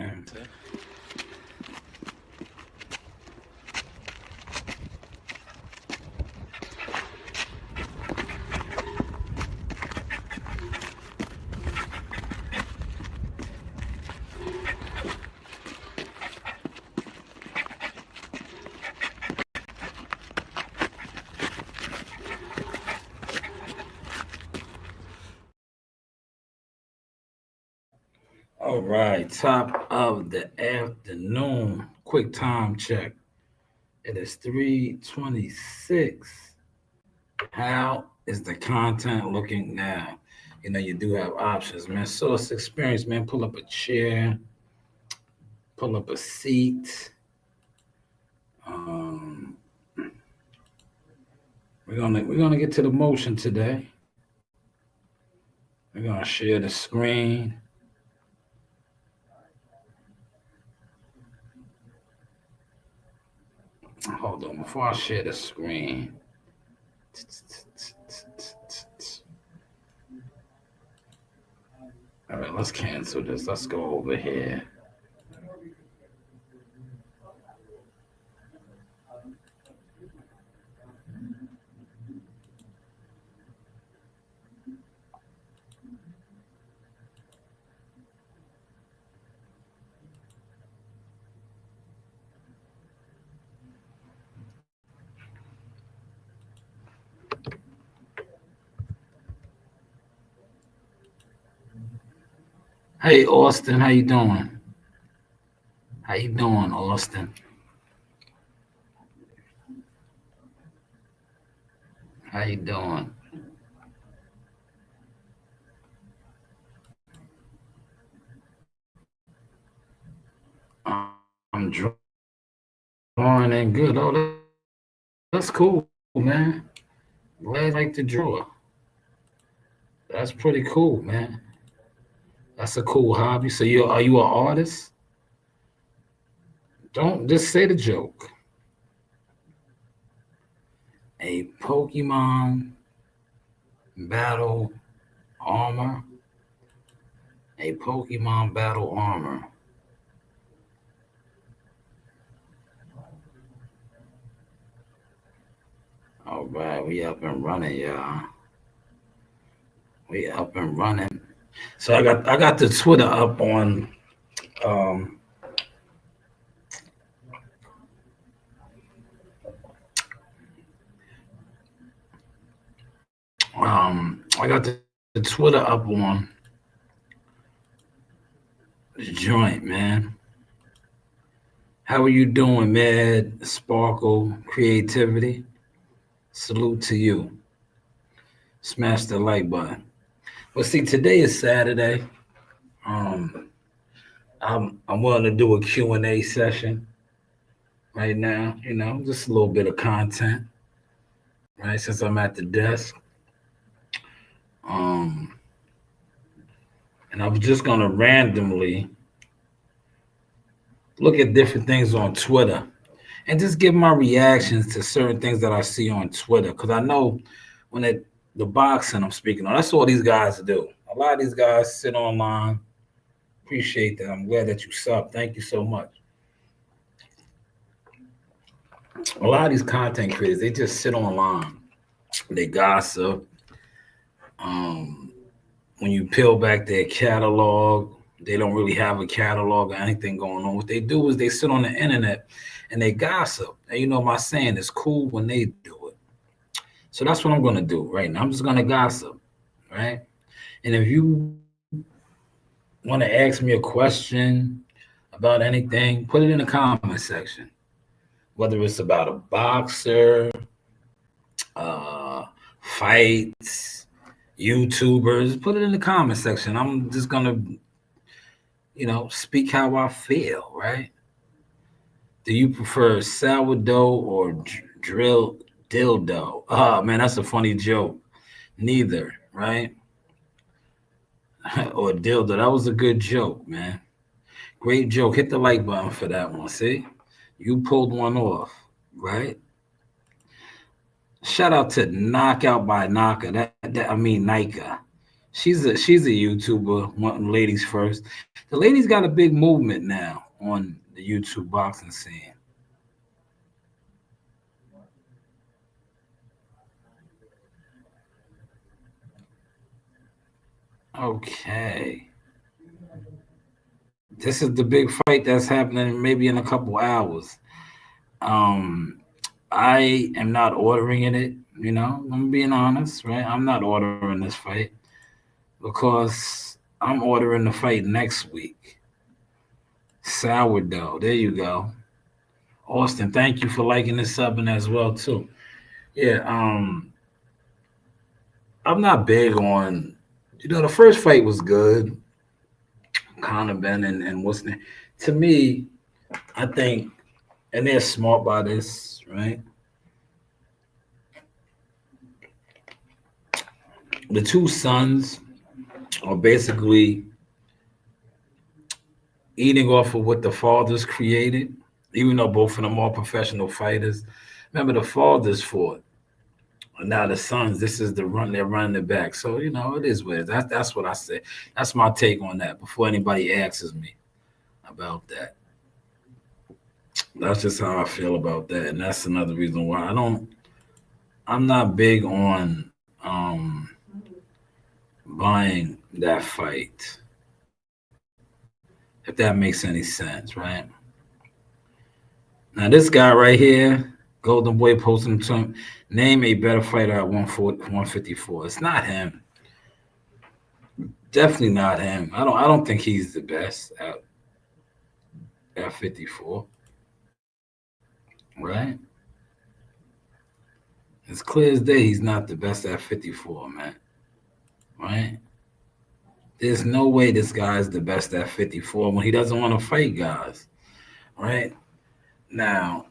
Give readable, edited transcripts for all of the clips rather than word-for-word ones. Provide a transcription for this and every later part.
man. All right, top of the afternoon. Quick time check. It is 3:26. How is the content looking now? You do have options, man. Source experience, man. Pull up a chair, pull up a seat. Um, we're gonna get to the motion today. We're gonna share the screen. Hold on, before I share the screen. All right, let's cancel this. Let's go over here. Hey, Austin, how you doing? How you doing, Austin? How you doing? I'm drawing in good. Oh, that's cool, man. Glad you like to draw. That's pretty cool, man. That's a cool hobby. So are you an artist? Don't just say the joke. A Pokemon battle armor. A Pokemon battle armor. All right, we up and running, y'all. We up and running. So I got the Twitter up on um I got the Twitter up on the joint, man. How are you doing, Mad Sparkle Creativity? Salute to you. Smash the like button. Well, see, today is Saturday. Um, I'm willing to do a Q&A session right now. Just a little bit of content, right? Since I'm at the desk. Um, and I was just gonna randomly look at different things on Twitter and just give my reactions to certain things that I see on Twitter. Because I know when the boxing I'm speaking on, that's all these guys do. A lot of these guys sit online. Appreciate that. I'm glad that you sub. Thank you so much. A lot of these content creators, they just sit online. They gossip. Um, when you peel back their catalog, they don't really have a catalog or anything going on. What they do is they sit on the internet and they gossip. And my saying is cool when they do it. So that's what I'm going to do right now. I'm just going to gossip, right? And if you want to ask me a question about anything, put it in the comment section. Whether it's about a boxer, fights, YouTubers, put it in the comment section. I'm just going to, speak how I feel, right? Do you prefer sourdough or drill dildo? Oh, man, that's a funny joke. Neither, right? Or dildo. That was a good joke, man. Great joke. Hit the like button for that one. See? You pulled one off, right? Shout out to Knockout by Naka. Nika. She's a YouTuber, wanting ladies first. The ladies got a big movement now on the YouTube boxing scene. Okay. This is the big fight that's happening maybe in a couple hours. Um, I am not ordering it. I'm being honest, right? I'm not ordering this fight because I'm ordering the fight next week. Sourdough. There you go. Austin, thank you for liking this subbing as well too. Yeah, I'm not big on. The first fight was good, Conor Ben and what's name. To me, I think, and they're smart by this, right? The two sons are basically eating off of what the fathers created, even though both of them are professional fighters. Remember, the fathers fought. Now the sons, this is the run. They're running it back. So it is what it is. That's what I say. That's my take on that. Before anybody asks me about that, that's just how I feel about that, and that's another reason why I'm not big on buying that fight. If that makes any sense, right? Now this guy right here, Golden Boy posting to him, name a better fighter at 154. It's not him. Definitely not him. I don't think he's the best at 54. Right? It's clear as day he's not the best at 54, man. Right? There's no way this guy is the best at 54 when he doesn't want to fight guys. Right? Now,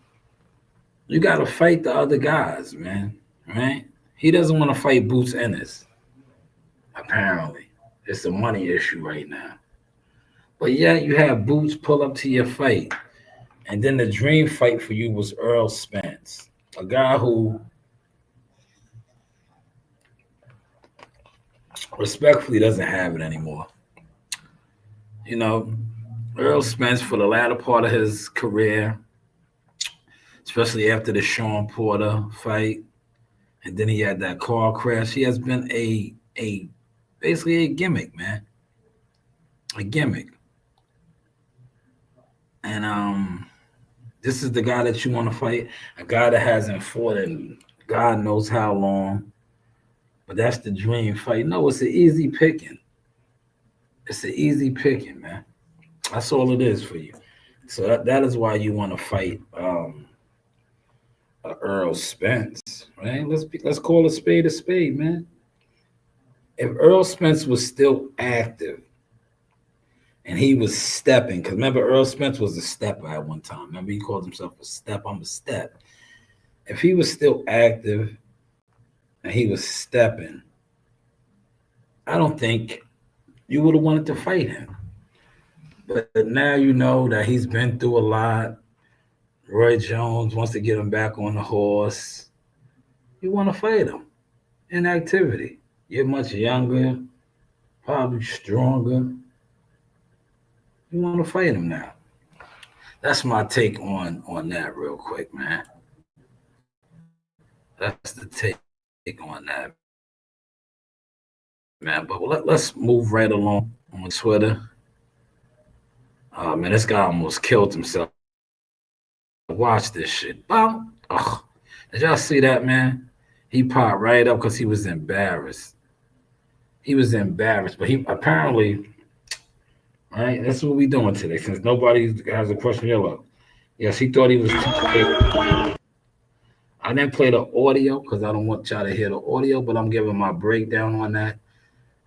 you got to fight the other guys, man. Right? He doesn't want to fight Boots Ennis. Apparently. It's a money issue right now. But yeah, you have Boots pull up to your fight. And then the dream fight for you was Earl Spence, a guy who respectfully doesn't have it anymore. Earl Spence, for the latter part of his career, especially after the Sean Porter fight, and then he had that car crash, he has been a basically a gimmick, man. A gimmick. And this is the guy that you want to fight, a guy that hasn't fought in God knows how long. But that's the dream fight. No, it's an easy picking. It's an easy picking, man. That's all it is for you. So that is why you want to fight Earl Spence, right? Let's call a spade, man. If Earl Spence was still active and he was stepping, because remember Earl Spence was a stepper at one time. Remember he called himself a step. I'm a step. If he was still active and he was stepping, I don't think you would have wanted to fight him. But now you know that he's been through a lot. Roy Jones wants to get him back on the horse. You want to fight him in activity. You're much younger, probably stronger. You want to fight him now. That's my take on that real quick, man. That's the take on that, man. But let's move right along on Twitter. Man, this guy almost killed himself. Watch this shit. Oh, did y'all see that, man? He popped right up because he was embarrassed. He was embarrassed, but he apparently, right? That's what we doing today. Since nobody has a question, yellow. Yes, he thought he was. I didn't play the audio because I don't want y'all to hear the audio, but I'm giving my breakdown on that.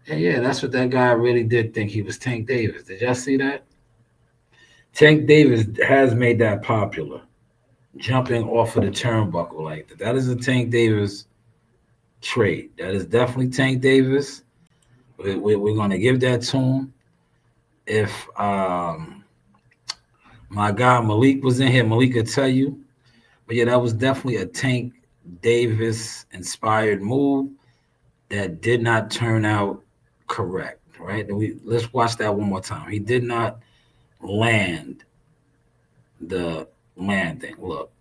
And yeah, that's what that guy really did think he was Tank Davis. Did y'all see that? Tank Davis has made that popular, jumping off of the turnbuckle like that. That is a Tank Davis trait. That is definitely Tank Davis. We're going to give that to him. If my guy Malik was in here, Malik could tell you. But yeah, that was definitely a Tank Davis inspired move that did not turn out correct, right? Let's watch that one more time. He did not land the landing. Look.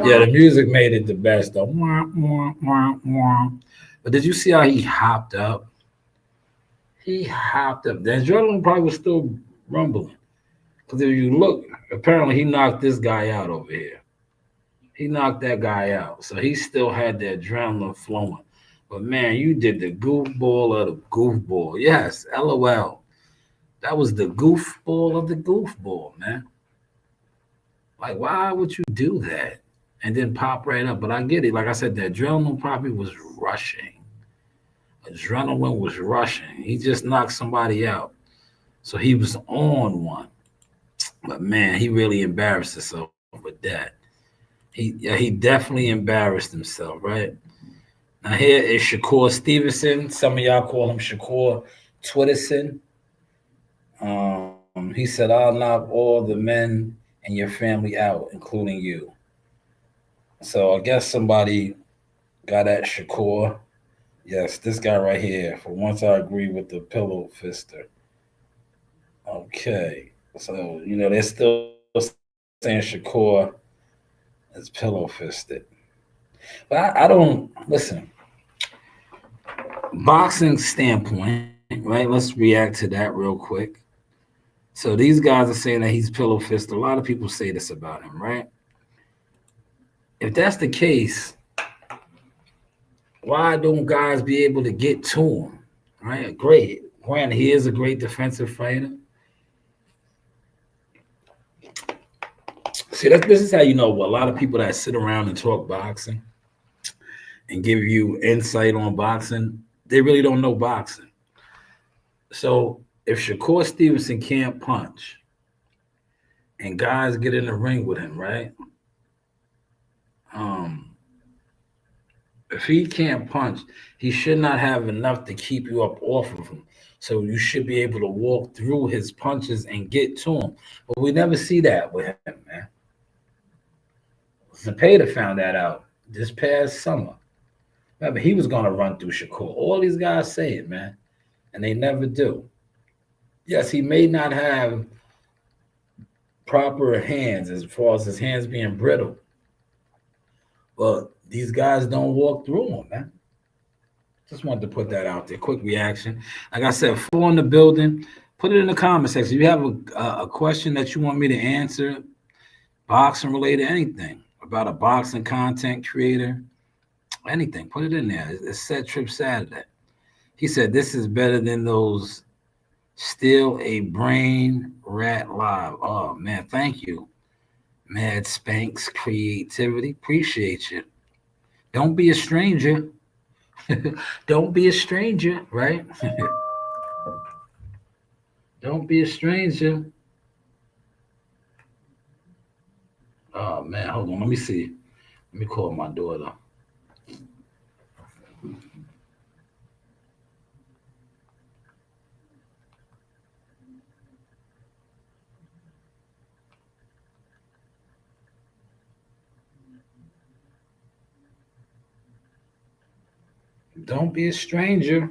Yeah, the music made it the best though. Mwah, mwah, mwah, mwah. But did you see how he hopped up? He hopped up. The adrenaline probably was still rumbling. Because if you look, apparently he knocked this guy out over here. He knocked that guy out. So he still had the adrenaline flowing. But man, you did the goofball of the goofball. Yes, LOL. That was the goofball of the goofball, man. Like, why would you do that? And then pop right up. But I get it. Like I said, the adrenaline probably was rushing. Adrenaline was rushing. He just knocked somebody out. So he was on one. But man, he really embarrassed himself with that. He definitely embarrassed himself, right? Now here is Shakur Stevenson. Some of y'all call him Shakur Twitterson. He said, "I'll knock all the men and your family out, including you." So I guess somebody got at Shakur. Yes, this guy right here. For once, I agree with the pillow fister. Okay, so they're still saying Shakur is pillow fisted, but I don't listen. Boxing standpoint, right? Let's react to that real quick. So these guys are saying that he's pillow fisted. A lot of people say this about him, right? If that's the case, why don't guys be able to get to him? Right? Great. Granted, he is a great defensive fighter. See, this is how you know a lot of people that sit around and talk boxing and give you insight on boxing, they really don't know boxing. So if Shakur Stevenson can't punch and guys get in the ring with him, right? If he can't punch, he should not have enough to keep you up off of him. So you should be able to walk through his punches and get to him. But we never see that with him, man. Zepeda found that out this past summer. Remember, he was going to run through Shakur. All these guys say it, man, and they never do. Yes, he may not have proper hands as far as his hands being brittle, but these guys don't walk through them, man. Just wanted to put that out there. Quick reaction. Like I said, 4 in the building. Put it in the comment section. If you have a question that you want me to answer, boxing related, anything about a boxing content creator, anything, put it in there. It's Set Trip Saturday. He said, "This is better than those Still a Brain Rat Live." Oh, man, thank you. Mad Spanks Creativity. Appreciate you. Don't be a stranger. Don't be a stranger, right? Don't be a stranger. Oh, man, hold on. Let me see. Let me call my daughter. Don't be a stranger.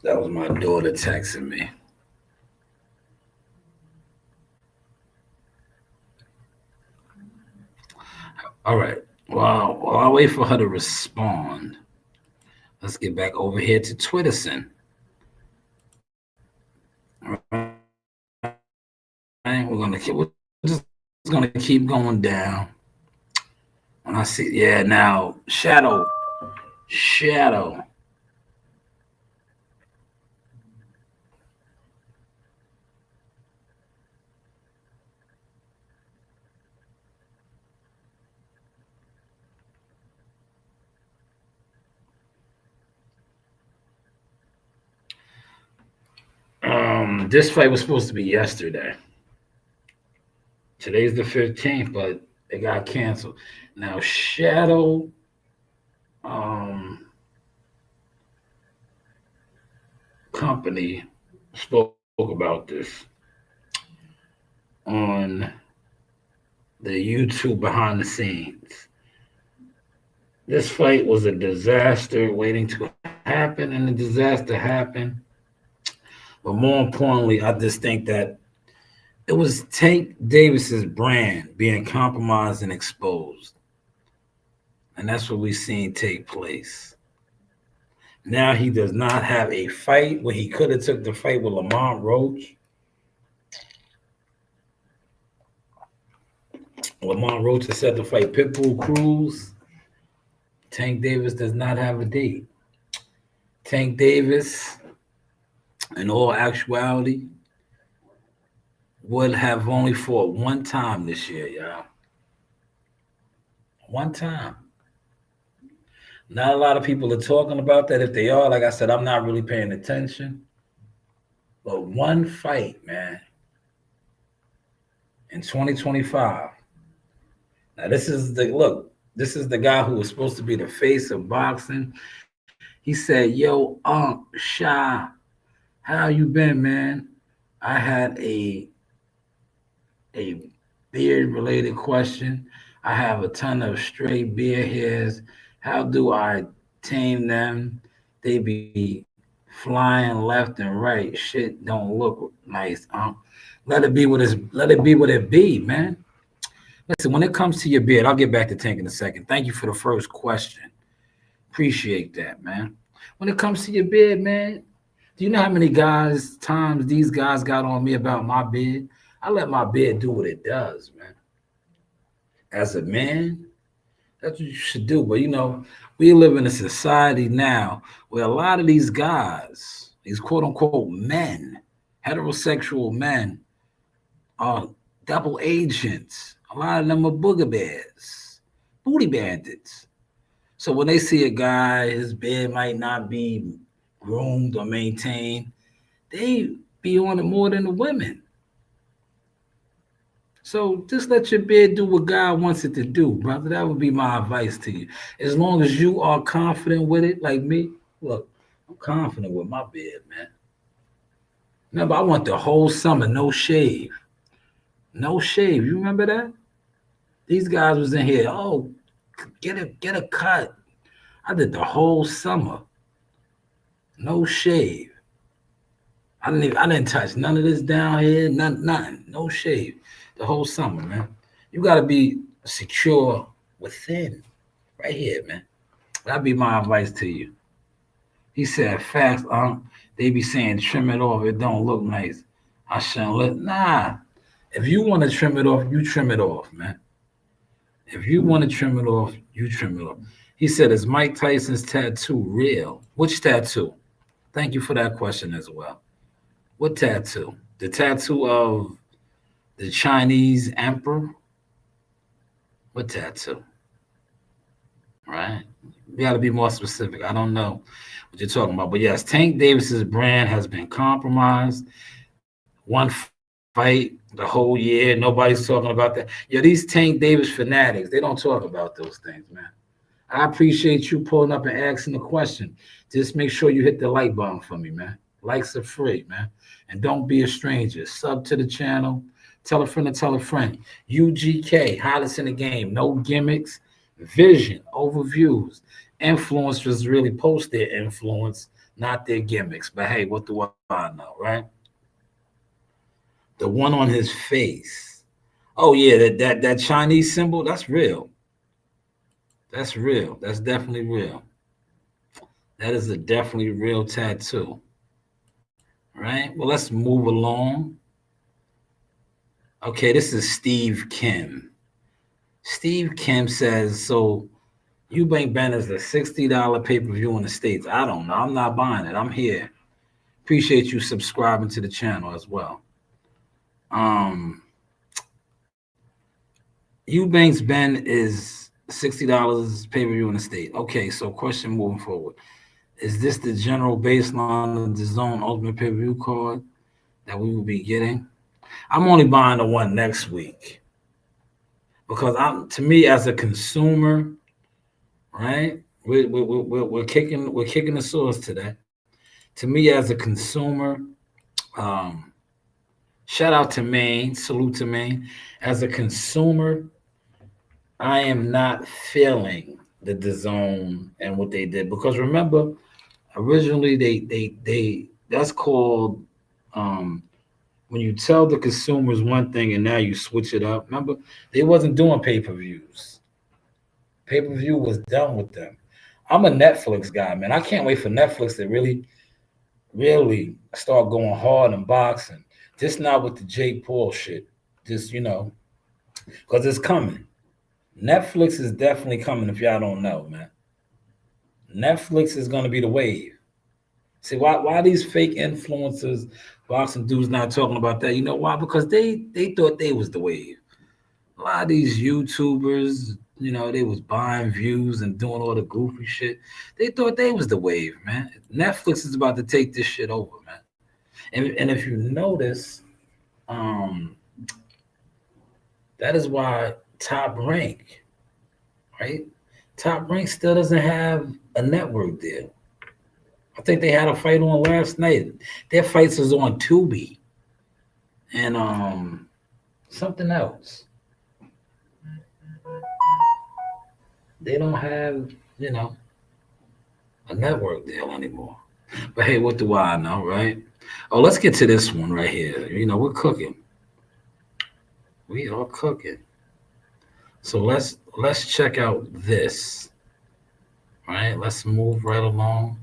That was my daughter texting me. All right. Well, while I wait for her to respond, let's get back over here to Twitterson. All right, we're just gonna keep going down. When I see, yeah, now Shadow. This fight was supposed to be yesterday. Today's the 15th, but It got canceled. Now Shadow um, Company spoke about this on the YouTube behind the scenes. This fight was a disaster waiting to happen, and the disaster happened. But more importantly, I just think that it was Tank Davis's brand being compromised and exposed. And that's what we've seen take place. Now he does not have a fight where he could have took the fight with Lamont Roach. Lamont Roach has set to fight Pitbull Cruz. Tank Davis does not have a date. Tank Davis, in all actuality, would have only fought one time this year, y'all. One time. Not a lot of people are talking about that. If they are, like I said, I'm not really paying attention. But one fight, man, in 2025. Now, this is the guy who was supposed to be the face of boxing. He said, Yo, Sha, how you been, man? I had a beard related question. I have a ton of stray beard hairs. How do I tame them? They be flying left and right. Shit don't look nice. Let it be what it be, man. Listen, when it comes to your beard, I'll get back to Tank in a second. Thank you for the first question. Appreciate that, man. When it comes to your beard, man, do you know how many times these guys got on me about my beard? I let my beard do what it does, man. As a man, that's what you should do. But we live in a society now where a lot of these guys, these quote unquote men, heterosexual men, are double agents. A lot of them are booger bears, booty bandits. So when they see a guy, his beard might not be groomed or maintained, they be on it more than the women. So just let your beard do what God wants it to do, brother. That would be my advice to you. As long as you are confident with it, like me, look, I'm confident with my beard, man. Remember, I went the whole summer, no shave. No shave. You remember that? These guys was in here. Oh, get a cut. I did the whole summer. No shave. I didn't touch none of this down here, nothing. No shave. The whole summer, man. You gotta be secure within. Right here, man. That'd be my advice to you. He said, facts, they be saying trim it off, it don't look nice. I shouldn't let If you want to trim it off, you trim it off, man. If you want to trim it off, you trim it off. He said, is Mike Tyson's tattoo real? Which tattoo? Thank you for that question as well. What tattoo? The tattoo of the Chinese emperor? What tattoo? Right? We got to be more specific. I don't know what you're talking about. But yes, Tank Davis's brand has been compromised. One fight the whole year. Nobody's talking about that. Yeah, these Tank Davis fanatics, they don't talk about those things, man. I appreciate you pulling up and asking the question. Just make sure you hit the like button for me, man. Likes are free, man. And don't be a stranger. Sub to the channel. Tell a friend to tell a friend. UGK, hottest in the game. No gimmicks. Vision, overviews. Influencers really post their influence, not their gimmicks. But hey, what do I know, right? The one on his face. Oh yeah, that Chinese symbol, that's real. That's real. That's definitely real. That is a definitely real tattoo. Right? Well, let's move along. Okay, this is Steve Kim. Steve Kim says, so Eubank Banner's a $60 pay-per-view in the States. I don't know. I'm not buying it. I'm here. Appreciate you subscribing to the channel as well. Eubanks Ben is $60 pay-per-view in the state. Okay, so question moving forward. Is this the general baseline of the Zone Ultimate pay-per-view card that we will be getting? I'm only buying the one next week. Because to me as a consumer, right? We're kicking the source today. To me as a consumer, um, shout out to Maine, salute to Maine. As a consumer, I am not feeling the zone and what they did because remember originally they that's called um, when you tell the consumers one thing and now you switch it up. Remember they wasn't doing pay-per-views. Pay-per-view was done with them. I'm a Netflix guy, man. I can't wait for Netflix to really start going hard in boxing. Just not with the Jake Paul shit. Just because it's coming. Netflix is definitely coming. If y'all don't know, man, Netflix is going to be the wave. See why these fake influencers, boxing dudes not talking about that? You know why? Because they thought they was the wave. A lot of these YouTubers, they was buying views and doing all the goofy shit. They thought they was the wave, man. Netflix is about to take this shit over, man. And if you notice, um, that is why Top Rank, right? Top Rank still doesn't have a network deal. I think they had a fight on last night. Their fights is on Tubi and something else. They don't have, a network deal anymore. But hey, what do I know, right? Oh, let's get to this one right here. We're cooking. We are cooking. So let's check out this. Right? Let's move right along.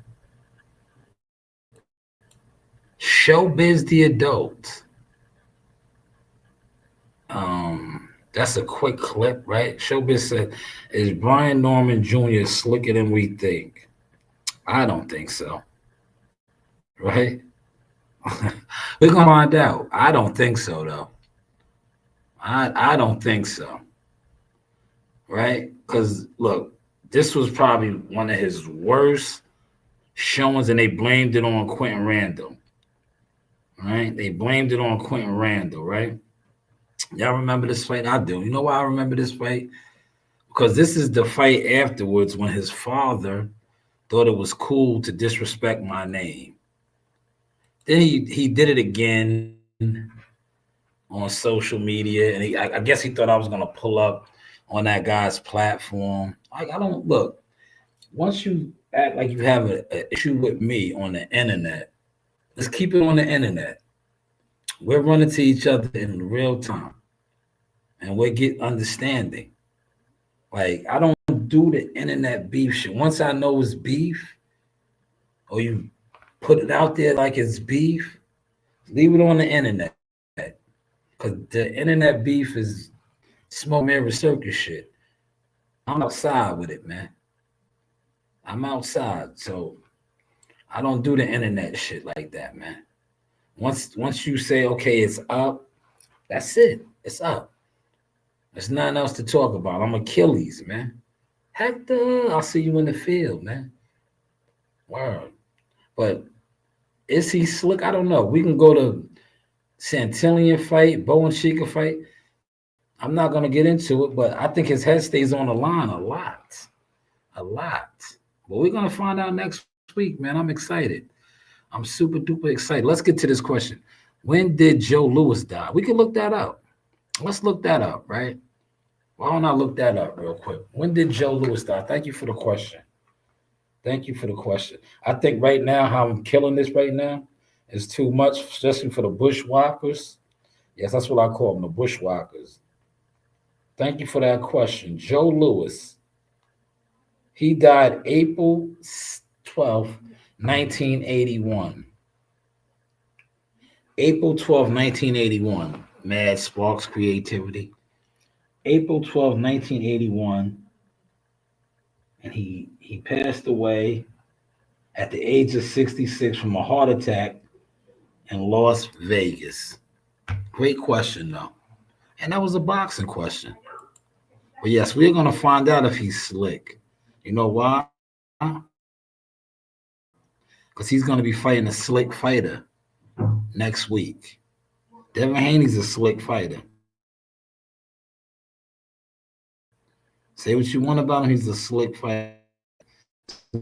Showbiz the adult. That's a quick clip, right? Showbiz said, "Is Brian Norman Jr. slicker than we think?" I don't think so. Right? We're gonna find out. I don't think so though. I don't think so. Right? Because look, this was probably one of his worst showings, and they blamed it on Quentin Randall. Right? They blamed it on Quentin Randall, right? Y'all remember this fight? I do. You know why I remember this fight? Because this is the fight afterwards when his father thought it was cool to disrespect my name. Then he did it again on social media, and I guess he thought I was gonna pull up on that guy's platform. Like I don't look. Once you act like you have an issue with me on the internet, let's keep it on the internet. We're running to each other in real time, and we get understanding. Like I don't do the internet beef shit. Once I know it's beef, or you put it out there like it's beef, leave it on the internet. Cause the internet beef is smoke mirror circus shit. I'm outside with it, man. I'm outside, so I don't do the internet shit like that, man. Once you say okay, it's up, that's it. It's up. There's nothing else to talk about. I'm Achilles, man. Hector, I'll see you in the field, man. Word. But is he slick? I don't know. We can go to Santillion fight, Bo and Sheikah fight. I'm not gonna get into it, but I think his head stays on the line a lot. A lot. But we're gonna find out next week, man. I'm excited. I'm super duper excited. Let's get to this question. When did Joe Lewis die? We can look that up. Let's look that up, right? Why don't I look that up real quick? When did Joe Lewis die? Thank you for the question. Thank you for the question. I think right now, how I'm killing this right now is too much, especially for the bushwhackers. Yes, that's what I call them, the bushwhackers. Thank you for that question. Joe Lewis, he died April 12th, 1981. April 12th, 1981. Mad Sparks Creativity. April 12th, 1981. And he passed away at the age of 66 from a heart attack in Las Vegas. Great question, though. And that was a boxing question. But yes, we're going to find out if he's slick. You know why? Because he's going to be fighting a slick fighter next week. Devin Haney's a slick fighter. Say what you want about him. He's a slick fighter.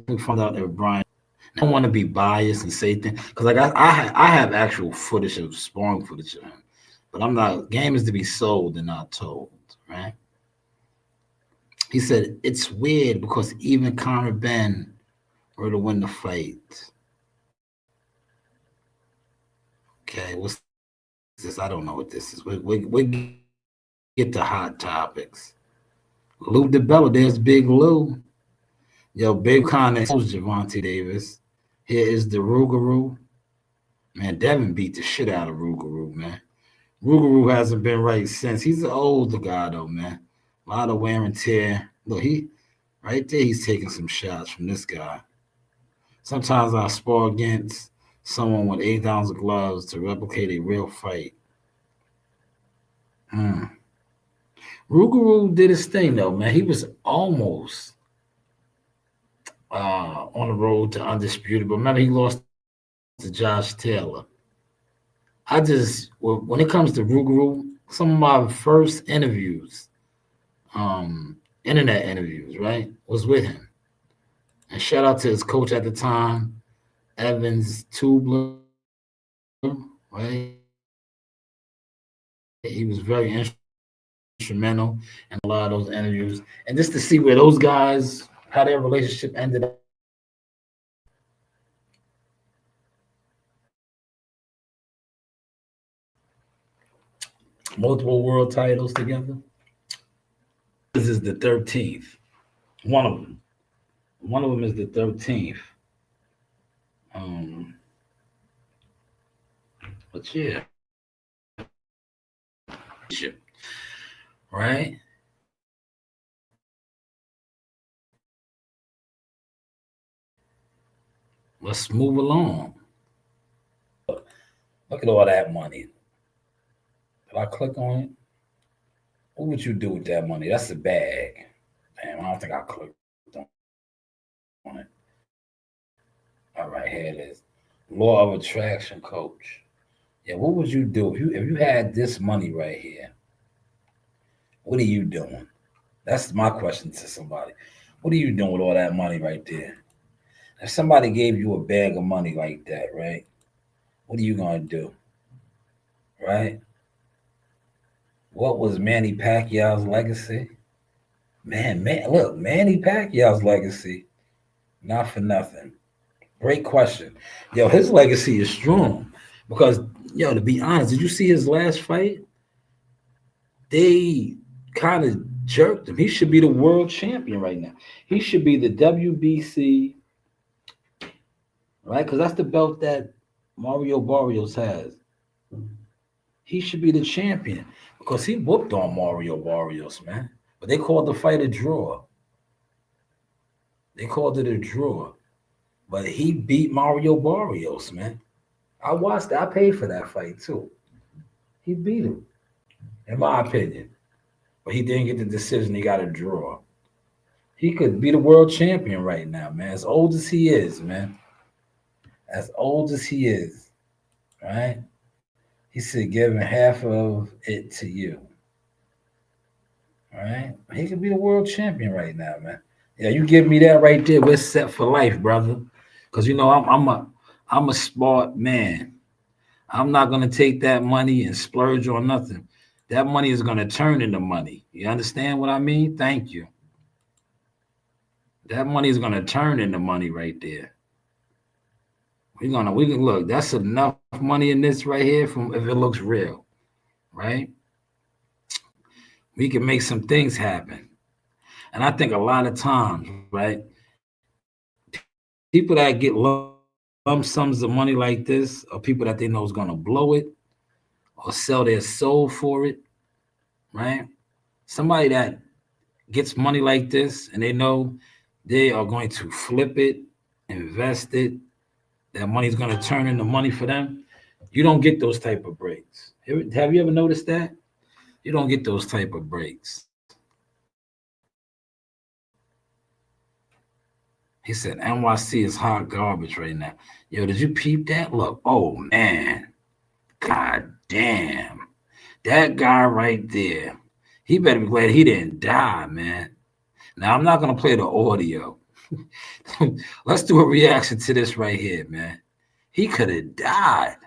We found out that Brian. I don't want to be biased and say things because like I have actual footage of sparring footage of him, but I'm not. Game is to be sold and not told, right? He said it's weird because even Conor Ben were to win the fight. Okay, what's this? I don't know what this is. We get to hot topics. Lou DeBella, there's Big Lou. Yo, Big Con exposed Javante Davis. Here is the Rougarou. Man, Devin beat the shit out of Rougarou, man. Rougarou hasn't been right since. He's an older guy, though, man. A lot of wear and tear. Look, right there, he's taking some shots from this guy. Sometimes I spar against someone with 8 ounce of gloves to replicate a real fight. Rougarou did his thing, though, man. He was almost on the road to undisputed, but remember he lost to Josh Taylor. When it comes to Rougarou, some of my first interviews, internet interviews, right, was with him. And shout out to his coach at the time, Evans Tubler, right? He was very instrumental in a lot of those interviews. And just to see where those guys, how their relationship ended up. Multiple world titles together. This is the 13th. One of them. One of them is the 13th. But yeah. Right? Let's move along. Look at all that money. If I click on it, what would you do with that money? That's a bag. Damn, I don't think I clicked on it. All right, here it is. Law of attraction coach. Yeah, what would you do if you had this money right here? What are you doing? That's my question to somebody. What are you doing with all that money right there? If somebody gave you a bag of money like that, right? What are you gonna do? Right? What was Manny Pacquiao's legacy? Man, look, Manny Pacquiao's legacy, not for nothing. Great question. Yo, his legacy is strong because, yo, to be honest, did you see his last fight? They kind of jerked him. He should be the world champion right now. He should be the WBC, right? Because that's the belt that Mario Barrios has. He should be the champion because he whooped on Mario Barrios, man. But they called the fight a draw. They called it a draw. But he beat Mario Barrios, man. I watched it. I paid for that fight too. He beat him, in my opinion. But he didn't get the decision. He got a draw. He could be the world champion right now, man. As old as he is, man. As old as he is, right? He said, giving half of it to you. All right? He could be the world champion right now, man. Yeah, you give me that right there. We're set for life, brother. Because you know I'm a smart man. I'm not gonna take that money and splurge on nothing. That money is gonna turn into money. You understand what I mean? Thank you. That money is gonna turn into money right there. We can look. That's enough money in this right here from if it looks real, right? We can make some things happen. And I think a lot of times, right, people that get lump sums of money like this are people that they know is gonna blow it or sell their soul for it, right? Somebody that gets money like this and they know they are going to flip it, invest it, that money is going to turn into money for them. You don't get those type of breaks. Have you ever noticed that? You don't get those type of breaks. He said, NYC is hot garbage right now. Yo, did you peep that? Look, oh man. God damn. That guy right there. He better be glad he didn't die, man. Now I'm not gonna play the audio. Let's do a reaction to this right here, man. He could have died.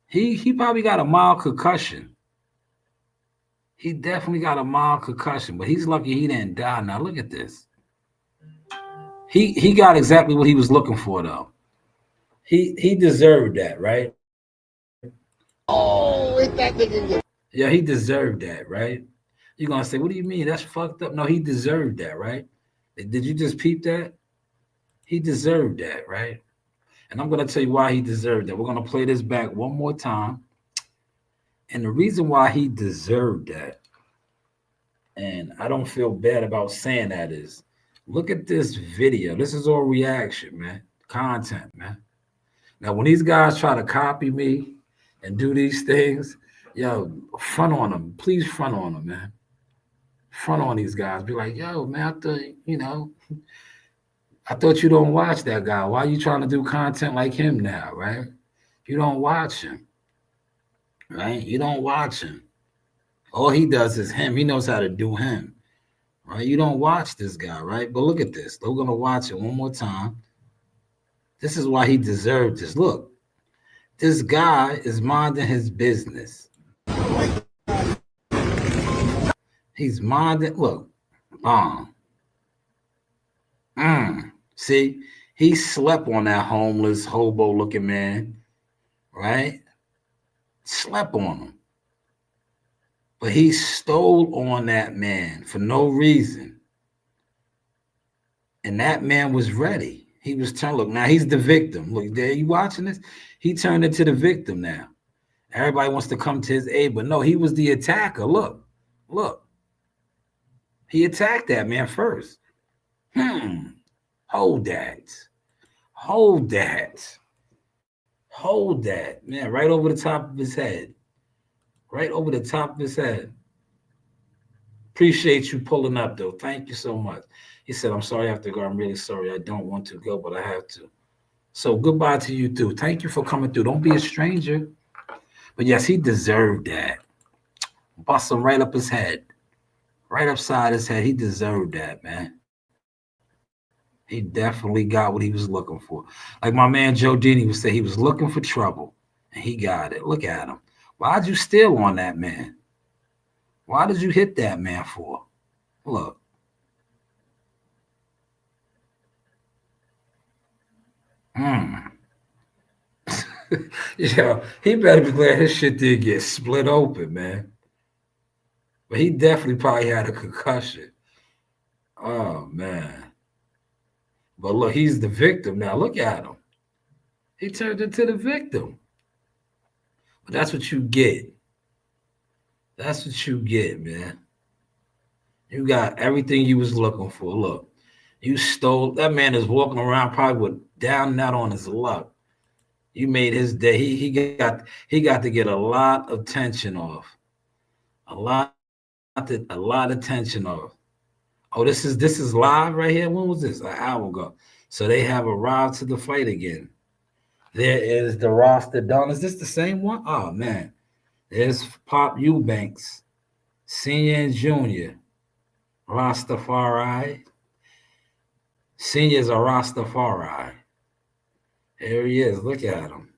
He probably got a mild concussion. He definitely got a mild concussion, but he's lucky he didn't die. Now look at this. He got exactly what he was looking for though. He deserved that, right? Oh, hit that nigga. Yeah, he deserved that, right? You're gonna say, what do you mean? That's fucked up. No, he deserved that, right? Did you just peep that? He deserved that, right? And I'm gonna tell you why he deserved that. We're gonna play this back one more time. And the reason why he deserved that, and I don't feel bad about saying that, is look at this video. This is all reaction, man. Content, man. Now, when these guys try to copy me and do these things, yo, front on them. Please front on them, man. Front on these guys. Be like, yo, man, I thought you don't watch that guy. Why are you trying to do content like him now, right? You don't watch him, right? You don't watch him. All he does is him. He knows how to do him, right? You don't watch this guy, right? But look at this. We're going to watch it one more time. This is why he deserved this. Look, this guy is minding his business. He's minding, look, bomb. See, he slept on that homeless, hobo-looking man, right? Slept on him. But he stole on that man for no reason. And that man was ready. He was turned. Look, now he's the victim. Look, there you watching this? He turned into the victim now. Everybody wants to come to his aid, but no, he was the attacker. Look. He attacked that man first. Hold that. Man, right over the top of his head. Right over the top of his head. Appreciate you pulling up, though. Thank you so much. He said, I'm sorry I have to go. I'm really sorry. I don't want to go, but I have to. So goodbye to you, too. Thank you for coming through. Don't be a stranger. But yes, he deserved that. Bust him right up his head. Right upside his head. He deserved that, man. He definitely got what he was looking for. Like my man Joe Dini would say, he was looking for trouble, and he got it. Look at him. Why'd you steal on that man? Why did you hit that man for? Look. Yeah, he better be glad his shit did get split open, man. But he definitely probably had a concussion. Oh, man. But look, he's the victim now. Look at him. He turned into the victim. But that's what you get. That's what you get, man. You got everything you was looking for. Look, you stole. That man is walking around probably with down and out on his luck. You made his day. He got to get a lot of tension off. A lot of tension off. Oh, this is live right here. When was this? An hour ago. So they have arrived to the fight again. There is the roster done. Is this the same one? Oh man. There's Pop Eubanks, Senior and Junior. Rastafari. Senior's a Rastafari. Here he is. Look at him.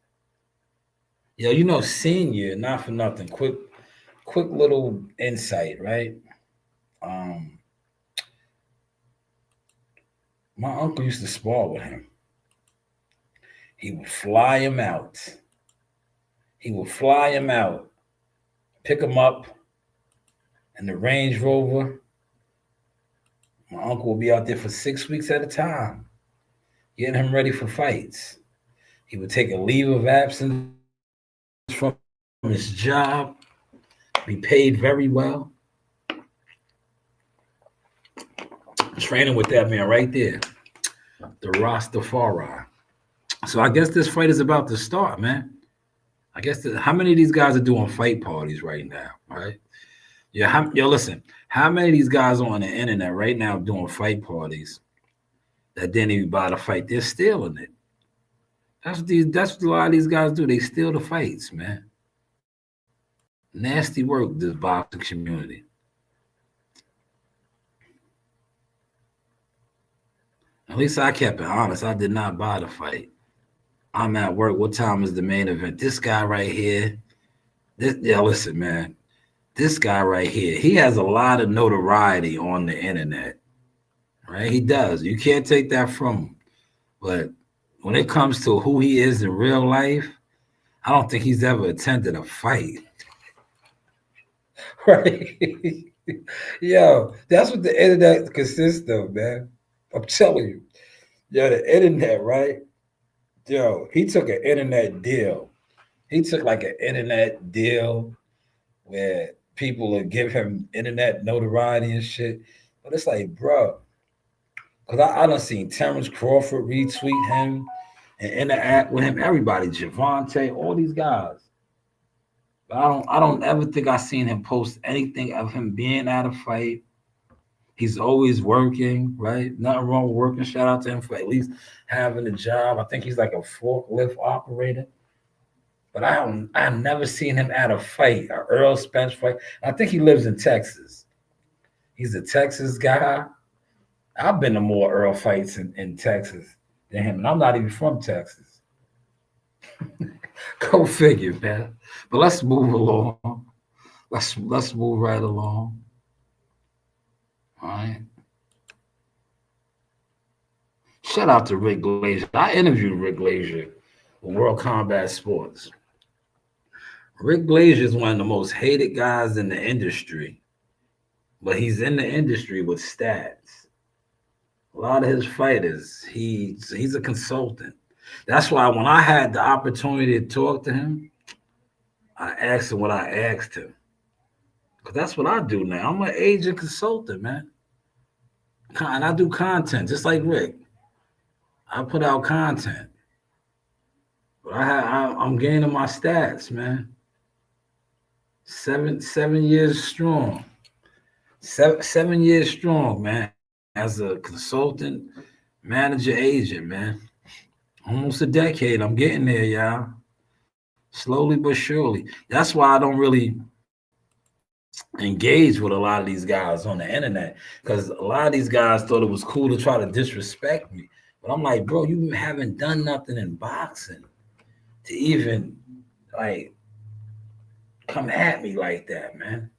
Yo, you know, Senior, not for nothing. Quick little insight, right? My uncle used to spar with him. He would fly him out. Pick him up in the Range Rover. My uncle would be out there for 6 weeks at a time, getting him ready for fights. He would take a leave of absence from his job, be paid very well. Training with that man right there, the Rastafari. So I guess this fight is about to start, man. I guess how many of these guys are doing fight parties right now, right? Listen, how many of these guys on the internet right now doing fight parties that didn't even buy the fight? They're stealing it. That's what a lot of these guys do. They steal the fights, man. Nasty work, this boxing community. At least I kept it honest. I did not buy the fight. I'm at work. What time is the main event? This guy right here. This, yeah, listen, man. This guy right here. He has a lot of notoriety on the internet, right? He does. You can't take that from him. But when it comes to who he is in real life, I don't think he's ever attended a fight. Right? Yo, that's what the internet consists of, man. I'm telling you. Yo, the internet, right? Yo, he took an internet deal. He took like an internet deal where people would give him internet notoriety and shit. But it's like, bro, because I done seen Terrence Crawford retweet him and interact with him. Everybody, Javante, all these guys. But I don't ever think I seen him post anything of him being at a fight. He's always working, right? Nothing wrong with working. Shout out to him for at least having a job. I think he's like a forklift operator. But I've never seen him at a fight, a Earl Spence fight. I think he lives in Texas. He's a Texas guy. I've been to more Earl fights in Texas than him, and I'm not even from Texas. Go figure, man. But let's move along. Let's move right along. All right. Shout out to Rick Glazier. I interviewed Rick Glazier with World Combat Sports. Rick Glazier is one of the most hated guys in the industry, but he's in the industry with stats. A lot of his fighters, he's a consultant. That's why when I had the opportunity to talk to him, I asked him what I asked him. Because that's what I do now. I'm an agent consultant, man. And I do content, just like Rick. I put out content. But I'm gaining my stats, man. Seven years strong. Seven years strong, man. As a consultant, manager, agent, man. Almost a decade. I'm getting there, y'all. Slowly but surely. That's why I don't really engage with a lot of these guys on the internet. Because a lot of these guys thought it was cool to try to disrespect me. But I'm like, bro, you haven't done nothing in boxing to even like come at me like that, man.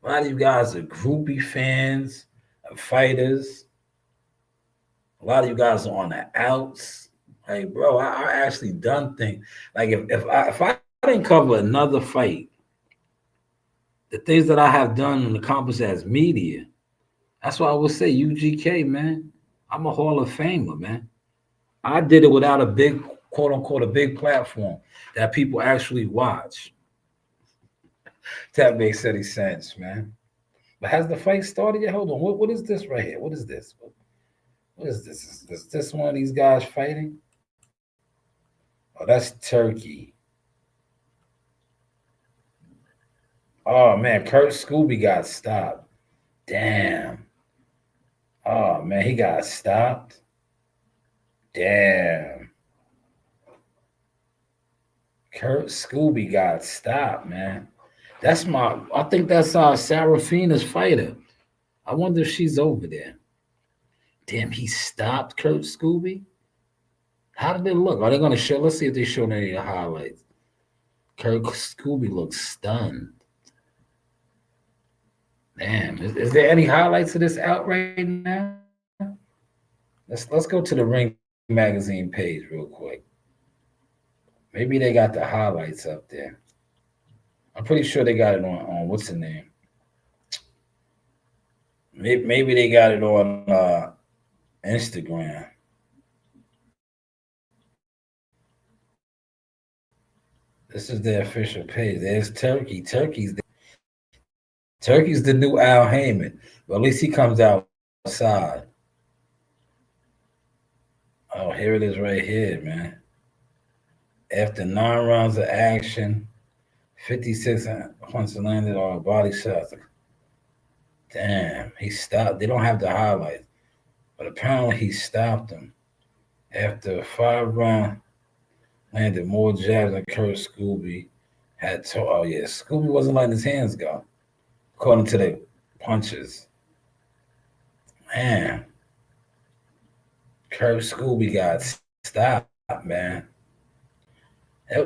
A lot of you guys are groupie fans of fighters. A lot of you guys are on the outs. Like, bro, I actually done things. Like, if I didn't cover another fight, the things that I have done and accomplished as media, that's why I would say UGK, man. I'm a Hall of Famer, man. I did it without a big, quote unquote, a big platform that people actually watch. If that makes any sense, man. But has the fight started yet? Hold on. What is this right here? What is this? What is this? Is this one of these guys fighting? Oh, that's Turkey. Oh man, Kurt Scooby got stopped. Damn. Oh man, he got stopped. Damn. Kurt Scooby got stopped, man. I think that's Serafina's fighter. I wonder if she's over there. Damn, he stopped Kurt Scooby? How did it look? Are they going to show? Let's see if they show any of the highlights. Kurt Scooby looks stunned. Damn, is there any highlights of this out right now? Let's go to the Ring Magazine page real quick. Maybe they got the highlights up there. I'm pretty sure they got it on what's the name? Maybe they got it on Instagram. This is their official page. There's Turkey. Turkey's the new Al Heyman. But at least he comes outside. Oh, here it is right here, man. After 9 rounds of action, 56 punches landed on a body shot. Damn, he stopped. They don't have the highlights, but apparently he stopped him. After a 5 round, landed more jabs than Kurt Scooby had to. Oh, yeah, Scooby wasn't letting his hands go, according to the punches. Man, Kurt Scooby got stopped, man.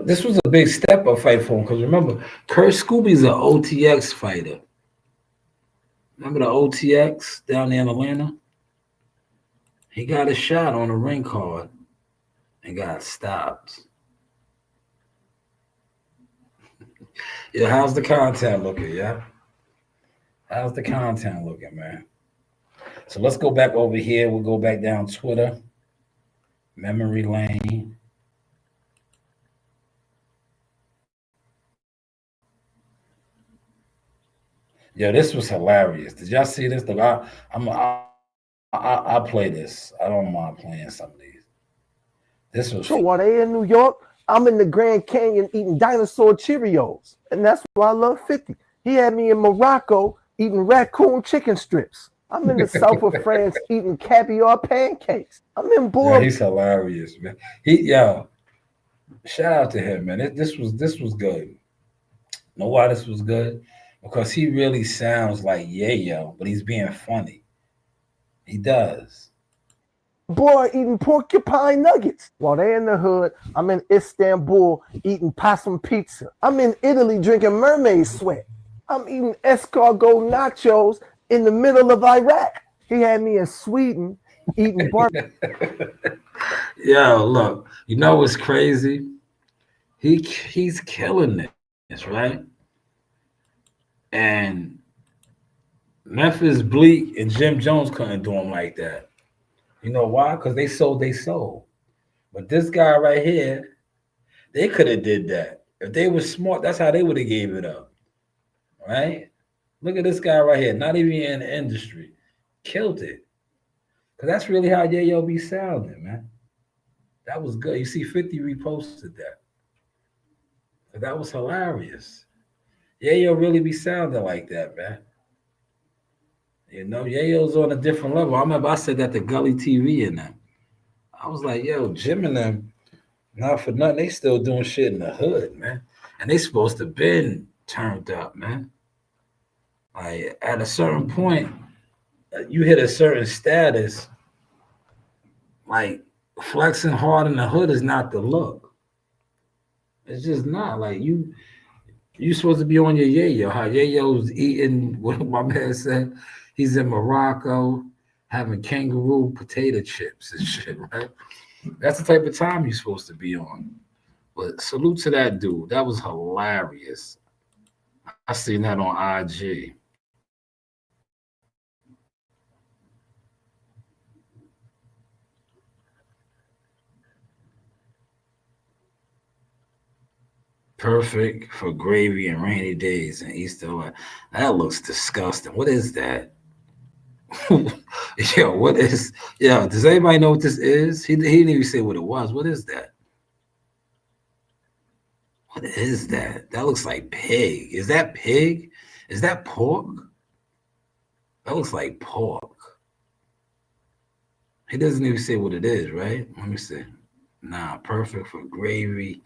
This was a big step up fight for him because remember, Kurt Scooby's an OTX fighter. Remember the OTX down there in Atlanta? He got a shot on a ring card and got stopped. Yeah, how's the content looking? Yeah, how's the content looking, man? So let's go back over here. We'll go back down Twitter, memory lane. Yo, this was hilarious. Did y'all see this? Look, I play this. I don't mind playing some of these. This was So while they in New York, I'm in the Grand Canyon eating dinosaur Cheerios. And that's why I love 50. He had me in Morocco eating raccoon chicken strips. I'm in the south of France eating caviar pancakes. I'm in yeah, Bora. he's hilarious, man. Yo, shout out to him, man. This was good. Know why this was good? Because he really sounds like Yayo, but he's being funny. He does. Bora eating porcupine nuggets. While they in the hood, I'm in Istanbul eating possum pizza. I'm in Italy drinking mermaid sweat. I'm eating escargot nachos in the middle of Iraq. He had me in Sweden eating Yo, look, you know what's crazy? He's killing this, right? And Memphis Bleak and Jim Jones couldn't do him like that. You know why? Because they sold they soul. But this guy right here, they could have did that. If they were smart, that's how they would have gave it up. Right? Look at this guy right here. Not even in the industry. Killed it. Because that's really how Yayo be sounding, man. That was good. You see, 50 reposted that. But that was hilarious. Yayo really be sounding like that, man. Yayo's on a different level. I remember I said that to Gully TV and them. I was like, yo, Jim and them, not for nothing, they still doing shit in the hood, man. And they supposed to been turned up, man. Like at a certain point, you hit a certain status, like flexing hard in the hood is not the look. It's just not. Like you supposed to be on your yayo. How yayo's eating what my man said. He's in Morocco having kangaroo potato chips and shit, right? That's the type of time you're supposed to be on. But salute to that dude. That was hilarious. I seen that on IG. Perfect for gravy and rainy days in Easter. That looks disgusting. What is that? Yo, what is? Yo, does anybody know what this is? He didn't even say what it was. What is that? What is that? That looks like pig. Is that pig? Is that pork? That looks like pork. He doesn't even say what it is, right? Let me see. Nah, perfect for gravy.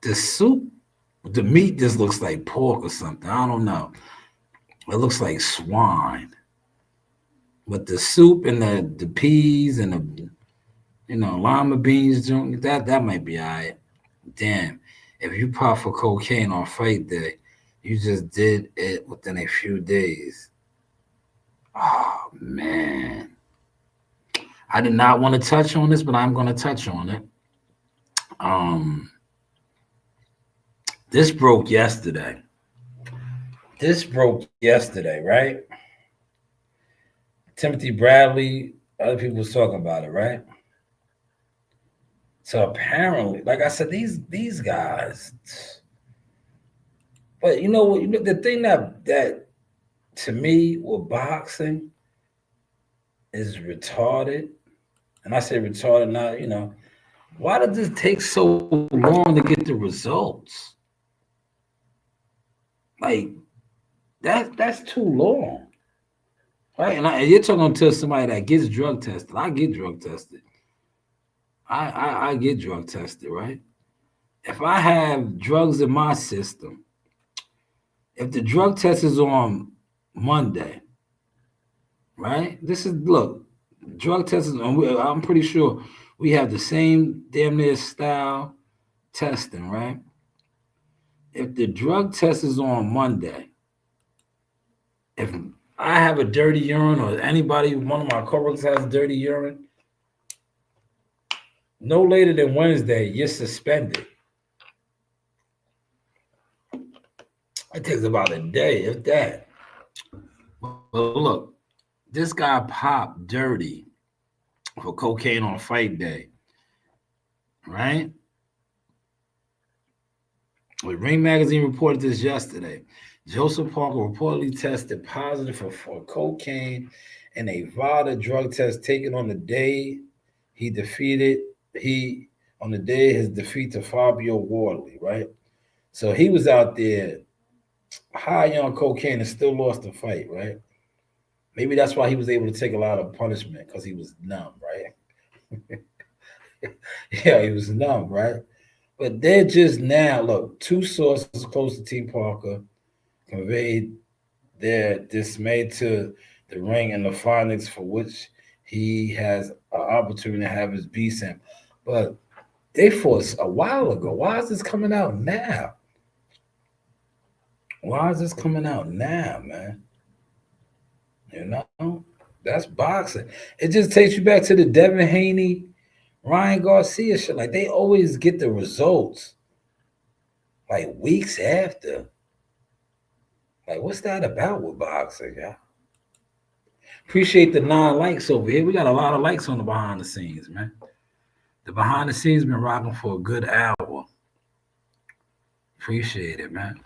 The soup, the meat just looks like pork or something. I don't know. It looks like swine. But the soup and the peas and the lima beans, that might be all right. Damn, if you pop for cocaine on fight day, you just did it within a few days. Oh man. I did not want to touch on this, but I'm gonna touch on it. Um this broke yesterday. This broke yesterday, right? Timothy Bradley, other people was talking about it, right? So apparently, like I said, these guys. But you know what? The thing that to me with boxing is retarded, and I say retarded, not why did this take so long to get the results? Like that's too long, right? And you're talking to somebody that gets drug tested. I get drug tested. I get drug tested, right? If I have drugs in my system, if the drug test is on Monday, right? This is look, Drug tests, and I'm pretty sure we have the same damn near style testing, right? If the drug test is on Monday, if I have a dirty urine or anybody, one of my coworkers has dirty urine, no later than Wednesday, you're suspended. It takes about a day, if that. But look, this guy popped dirty for cocaine on fight day, right? Well, Ring Magazine reported this yesterday. Joseph Parker reportedly tested positive for cocaine in a VADA drug test taken on the day he defeated he on the day of his defeat to Fabio Wardley, right? So he was out there high on cocaine and still lost the fight, right? Maybe that's why he was able to take a lot of punishment because he was numb, right? Yeah, he was numb, right? But they're just now, look, two sources close to T. Parker conveyed their dismay to the ring and the findings for which he has an opportunity to have his B sim. But they fought a while ago. Why is this coming out now? Why is this coming out now, man? You know, that's boxing. It just takes you back to the Devin Haney, Ryan Garcia shit. Like they always get the results like weeks after. Like, what's that about with boxing, yeah? Appreciate the 9 likes over here. We got a lot of likes on the behind the scenes, man. The behind the scenes been rocking for a good hour. Appreciate it, man.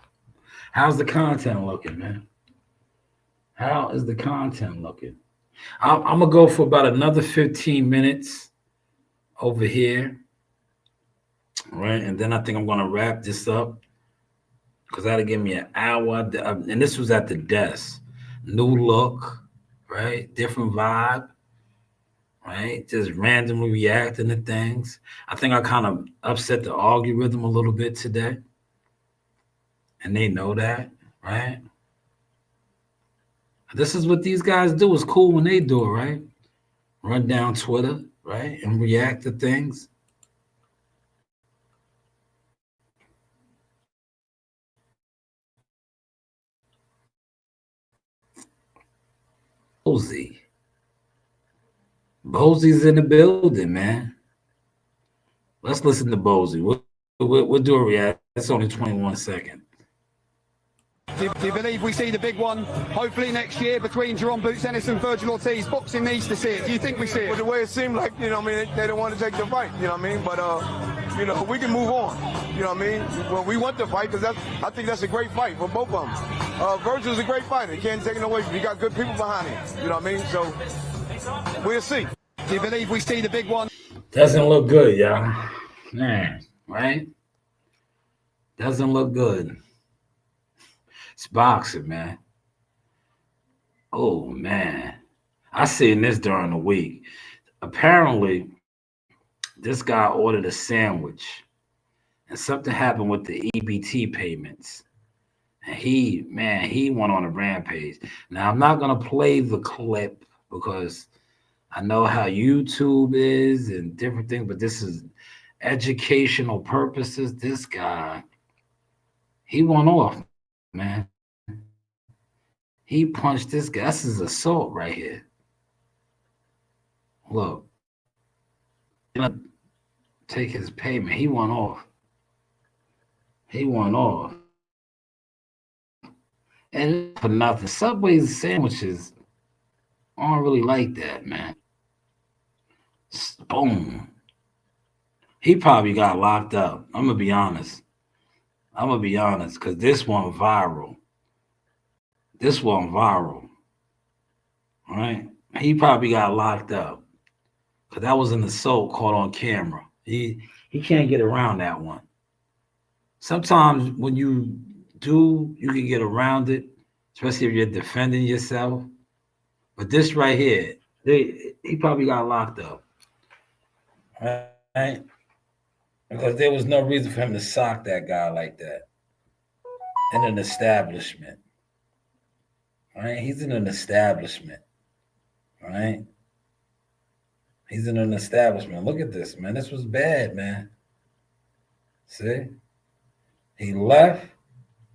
How's the content looking, man? How is the content looking? I'm gonna go for about another 15 minutes over here, right? And then I think I'm gonna wrap this up because that'll give me an hour. And this was at the desk. New look, right? Different vibe, right? Just randomly reacting to things. I think I kind of upset the algorithm a little bit today. And they know that, right? This is what these guys do. It's cool when they do it, right? Run down Twitter, right? And react to things. Bozy. Bozy's in the building, man. Let's listen to Bozy. We'll do a react. It's only 21 seconds. Do you believe we see the big one, hopefully next year, between Jerome Boots Ennis and Virgil Ortiz? Boxing needs to see it. Do you think we see it? Well, the way it seemed like, you know what I mean, they don't want to take the fight, you know what I mean? But, you know, we can move on, you know what I mean? Well, we want the fight because I think that's a great fight for both of them. Virgil's a great fiiter. He can't take it away from him. He got good people behind him, you know what I mean? So, we'll see. Do you believe we see the big one? Doesn't look good, y'all. Man, right? Doesn't look good. It's boxing, man. Oh, man. I seen this during the week. Apparently, this guy ordered a sandwich and something happened with the EBT payments. And he went on a rampage. Now, I'm not going to play the clip because I know how YouTube is and different things, but this is educational purposes. This guy, he went off, man. He punched this guy. This is assault right here. Look, take his payment. He went off. He went off. And for nothing. Subway's sandwiches aren't really like that, man. Boom. He probably got locked up. I'm going to be honest. Because this one viral. All right? He probably got locked up. Because that was an assault caught on camera. He can't get around that one. Sometimes when you do, you can get around it, especially if you're defending yourself. But this right here, he probably got locked up. Right? Because there was no reason for him to sock that guy like that in an establishment. All right? He's in an establishment. All right? He's in an establishment. Look at this, man. This was bad, man. See? He left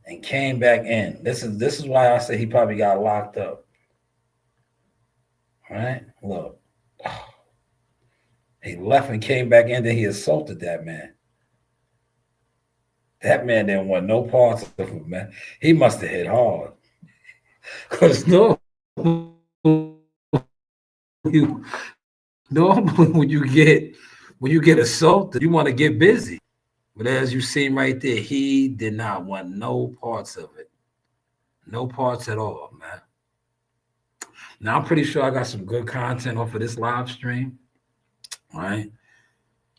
and came back in. This is why I say he probably got locked up. All right? Look. He left and came back in, then he assaulted that man. That man didn't want no parts of him, man. He must have hit hard. Because normally when you get assaulted, you want to get busy. But as you seen right there, he did not want no parts of it. No parts at all, man. Now I'm pretty sure I got some good content off of this live stream. All right.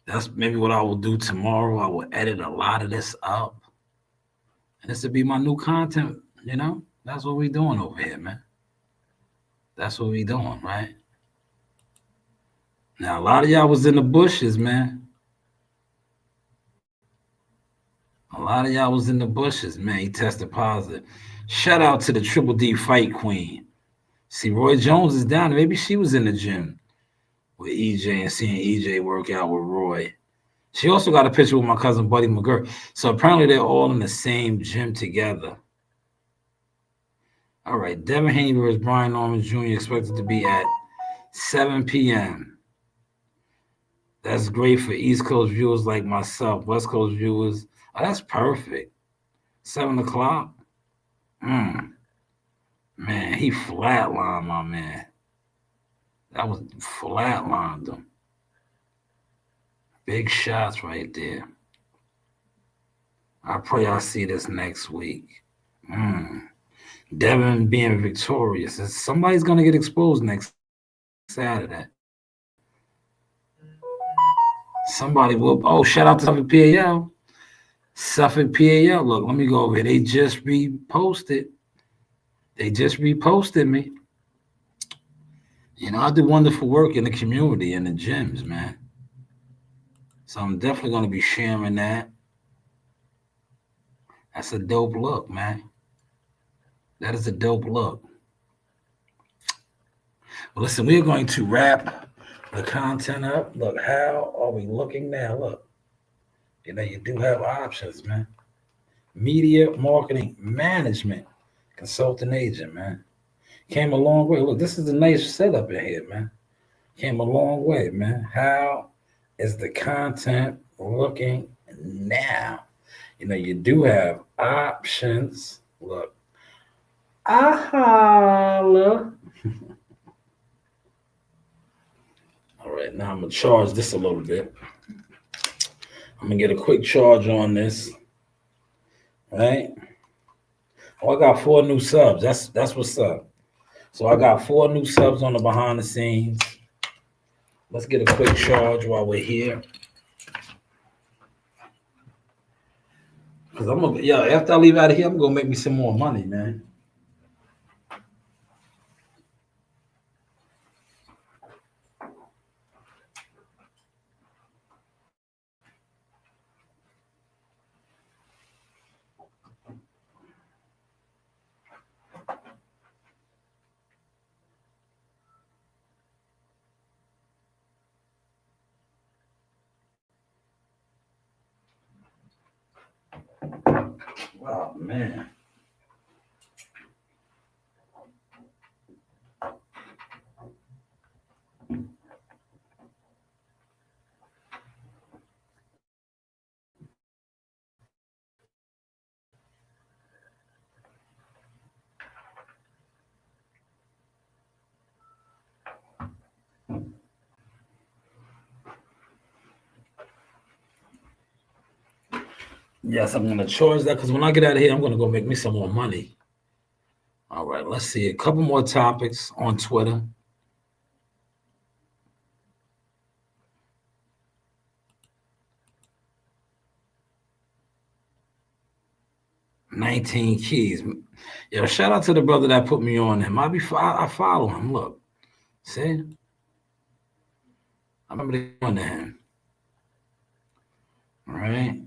That's maybe what I will do tomorrow. I will edit a lot of this up. And this will be my new content, you know? That's what we doing over here, man. That's what we doing, right? Now, a lot of y'all was in the bushes, man. A lot of y'all was in the bushes, man. He tested positive. Shout out to the Triple D fight queen. See, Roy Jones is down. Maybe she was in the gym with EJ and seeing EJ work out with Roy. She also got a picture with my cousin Buddy McGirt. So apparently they're all in the same gym together. All right, Devin Haney versus Brian Norman Jr. expected to be at 7 p.m. That's great for East Coast viewers like myself. West Coast viewers, oh, that's perfect. 7 o'clock. Man, he flatlined my man. That was flatlined him. Big shots right there. I pray I see this next week. Devin being victorious. Somebody's going to get exposed next Saturday. Somebody will. Oh, shout out to Suffolk PAL. Suffolk PAL. Look, let me go over here. They just reposted. Me. You know, I do wonderful work in the community, in the gyms, man. So I'm definitely going to be sharing that. That's a dope look, man. That is a dope look. Well, listen, we're going to wrap the content up. Look, how are we looking now? Look, you know, you do have options, man. Media, marketing, management, consultant agent, man. Came a long way. Look, this is a nice setup in here, man. Came a long way, man. How is the content looking now? You know, you do have options. Look. All right, now I'm going to charge this a little bit. I'm going to get a quick charge on this. All right. Oh, I got 4 new subs. That's what's up. So I got 4 new subs on the behind the scenes. Let's get a quick charge while we're here. Because after I leave out of here, I'm going to make me some more money, man. Oh, man. Yes, I'm going to charge that because when I get out of here, I'm going to go make me some more money. All right, let's see. A couple more topics on Twitter. $19 keys. Yo, shout out to the brother that put me on him. I follow him. Look. See? I remember going to him. All right.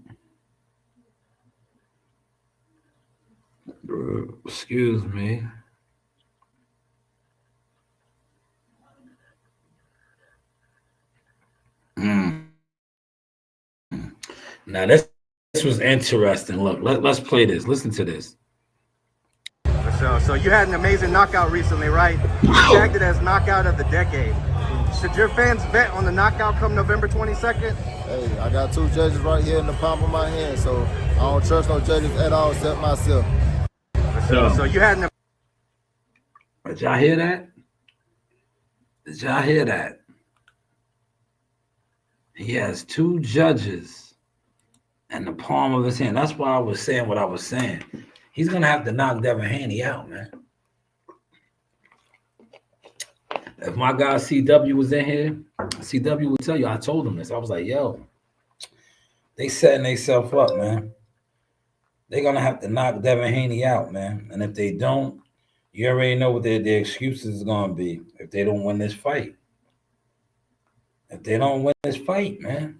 Excuse me. Now this was interesting. Look, let's play this. Listen to this. So you had an amazing knockout recently, right? You tagged it as knockout of the decade. Should your fans bet on the knockout come November 22nd? Hey, I got 2 judges right here in the palm of my hand, so I don't trust no judges at all except myself. So you had an. Did y'all hear that? Did y'all hear that? He has 2 judges in the palm of his hand. That's why I was saying what I was saying. He's gonna have to knock Devin Haney out, man. If my guy CW was in here, CW would tell you. I told him this. I was like, yo, they setting themselves up, man. They're gonna have to knock Devin Haney out, man. And if they don't, you already know what their excuses is gonna be if they don't win this fight. If they don't win this fight, man.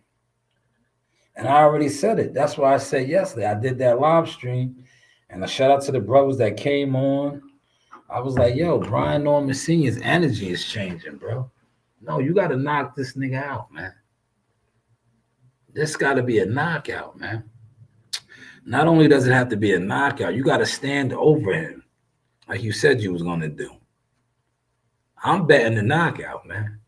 And I already said it. That's why I said yesterday. I did that live stream, and a shout out to the brothers that came on. I was like, yo, Brian Norman Sr.'s energy is changing, bro. No, you got to knock this nigga out, man. This got to be a knockout, man. Not only does it have to be a knockout, you got to stand over him like you said you was going to do. I'm betting the knockout, man.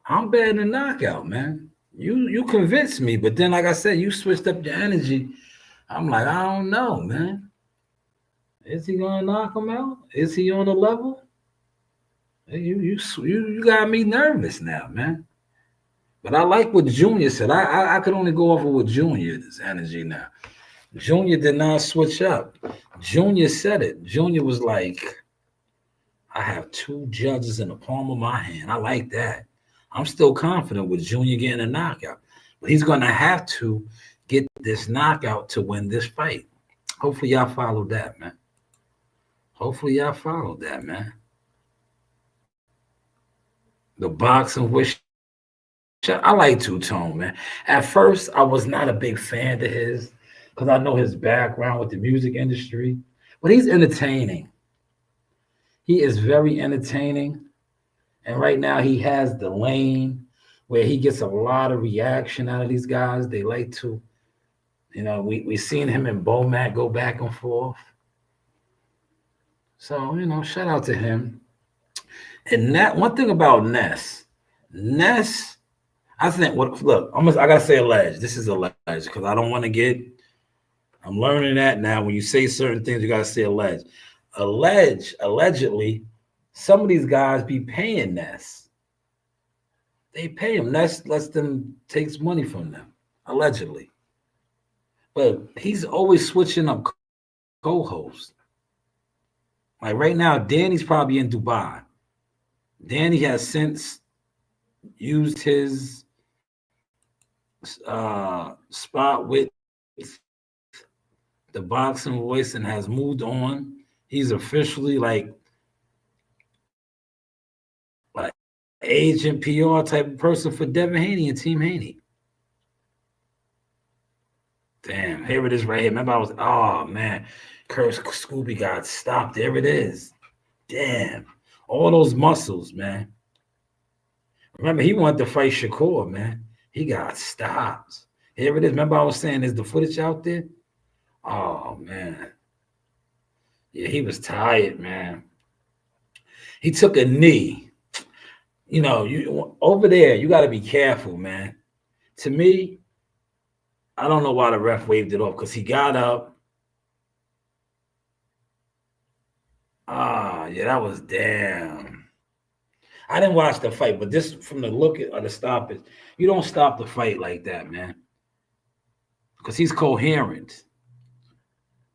I'm betting the knockout, man. You convinced me, but then, like I said, you switched up your energy. I'm like, I don't know, man. Is he gonna knock him out? Is he on the level? You got me nervous now, man. But I like what Junior said. I could only go over with Junior's energy now. Junior did not switch up. Junior said it. Junior was like, I have 2 judges in the palm of my hand. I like that. I'm still confident with Junior getting a knockout. But he's going to have to get this knockout to win this fight. Hopefully y'all followed that, man. Hopefully y'all followed that, man. The boxing wish. I like Two-Tone, man. At first, I was not a big fan of his because I know his background with the music industry. But he's entertaining. He is very entertaining. And right now, he has the lane where he gets a lot of reaction out of these guys. They like to, you know, we seen him and Bomac go back and forth. So, you know, shout out to him. And that one thing about Ness, I think look, I gotta say alleged. This is alleged because I don't want to get. I'm learning that now. When you say certain things, you gotta say alleged. Allegedly, some of these guys be paying Ness. They pay him. Ness lets them takes money from them, allegedly. But he's always switching up co-hosts. Like right now, Danny's probably in Dubai. Danny has since used his spot with the boxing voice and has moved on. He's officially like agent PR type of person for Devin Haney and Team Haney. Damn, here it is right here. Remember, oh man, Curse Scooby got stopped. There it is. Damn, all those muscles, man. Remember, he wanted to fight Shakur, man. He got stopped. Here it is. Remember, I was saying, is the footage out there? Oh man, yeah, he was tired, man. He took a knee. You know, you over there, you got to be careful, man. To me, I don't know why the ref waved it off because he got up. Yeah, that was damn. I didn't watch the fight, but this from the look of the stoppage, you don't stop the fight like that, man. Because he's coherent.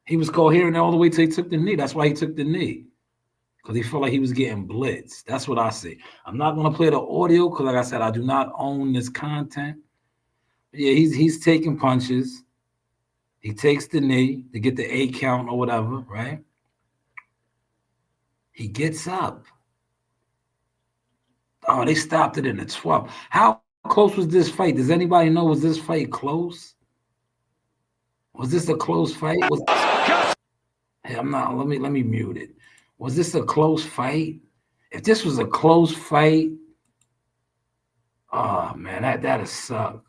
He was coherent all the way till he took the knee. That's why he took the knee. Because he felt like he was getting blitzed. That's what I see. I'm not going to play the audio because, like I said, I do not own this content. But yeah, he's taking punches. He takes the knee to get the 8 count or whatever, right? He gets up. Oh, they stopped it in the 12th. How close was this fight? Does anybody know? Was this fight close? Was this a close fight? Hey, I'm not. Let me mute it. Was this a close fight? If this was a close fight, oh man, that'd suck.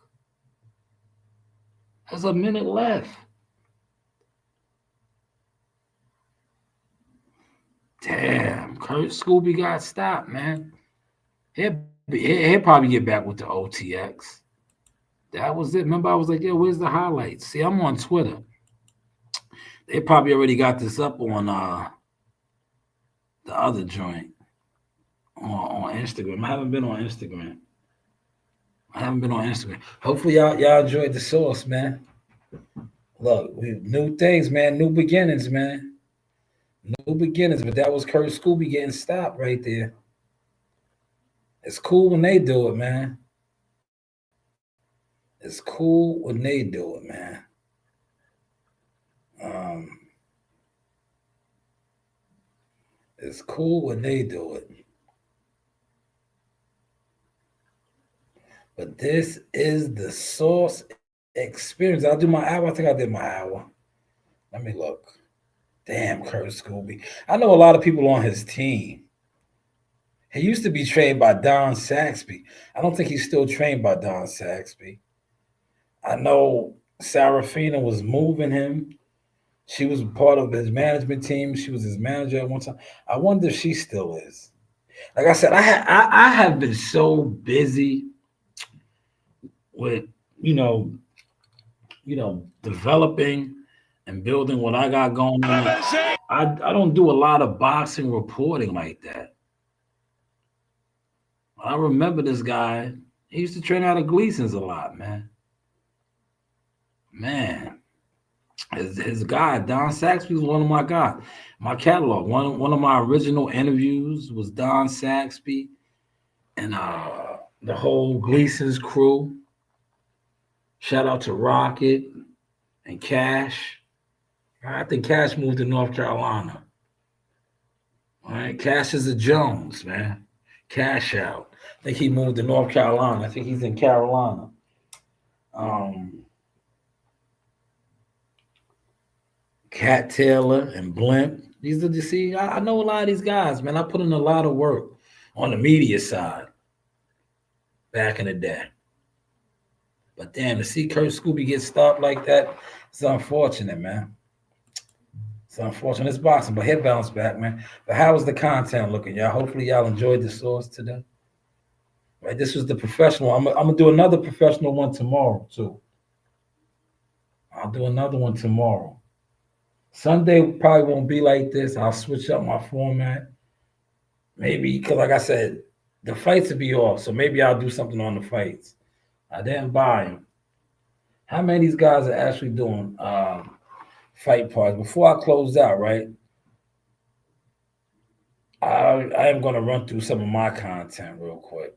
There's a minute left. Damn, Kurt Scooby got stopped, man. He'll probably get back with the OTX. That was it. Remember, I was like, yo, where's the highlights? See, I'm on Twitter. They probably already got this up on the other joint on Instagram. I haven't been on Instagram. Hopefully y'all enjoyed the sauce, man. Look, new things, man. New beginnings, man. New beginnings. But that was Kurt Scooby getting stopped right there. It's cool when they do it, man. It's cool when they do it, man. It's cool when they do it. But this is the Sauce experience. I'll do my hour. I think I did my hour. Let me look. Damn, Kurt Scooby. I know a lot of people on his team. He used to be trained by Don Saxby. I don't think he's still trained by Don Saxby. I know Sarafina was moving him. She was part of his management team. She was his manager at one time. I wonder if she still is. Like I said, I have been so busy with, developing and building what I got going on. I don't do a lot of boxing reporting like that. I remember this guy. He used to train out of Gleason's a lot, man. His guy, Don Saxby, was one of my guys. My catalog, one of my original interviews was Don Saxby and the whole Gleason's crew. Shout out to Rocket and Cash. I think Cash moved to North Carolina. All right, Cash is a Jones, man. Cash out. I think he moved to North Carolina. I think he's in Carolina. Cat Taylor and Blimp. These are, you see, I know a lot of these guys, man. I put in a lot of work on the media side back in the day. But damn, to see Kurt Scooby get stopped like that, it's unfortunate, man. It's unfortunate. It's boxing, but he'll bounce back, man. But how is the content looking, y'all? Hopefully y'all enjoyed the sauce today. Right, this was the professional. I'm gonna do another professional one tomorrow, too. I'll do another one tomorrow. Sunday probably won't be like this. I'll switch up my format. Maybe, because like I said, the fights will be off, so maybe I'll do something on the fights. I didn't buy them. How many of these guys are actually doing fight parts? Before I close out, right, I am going to run through some of my content real quick.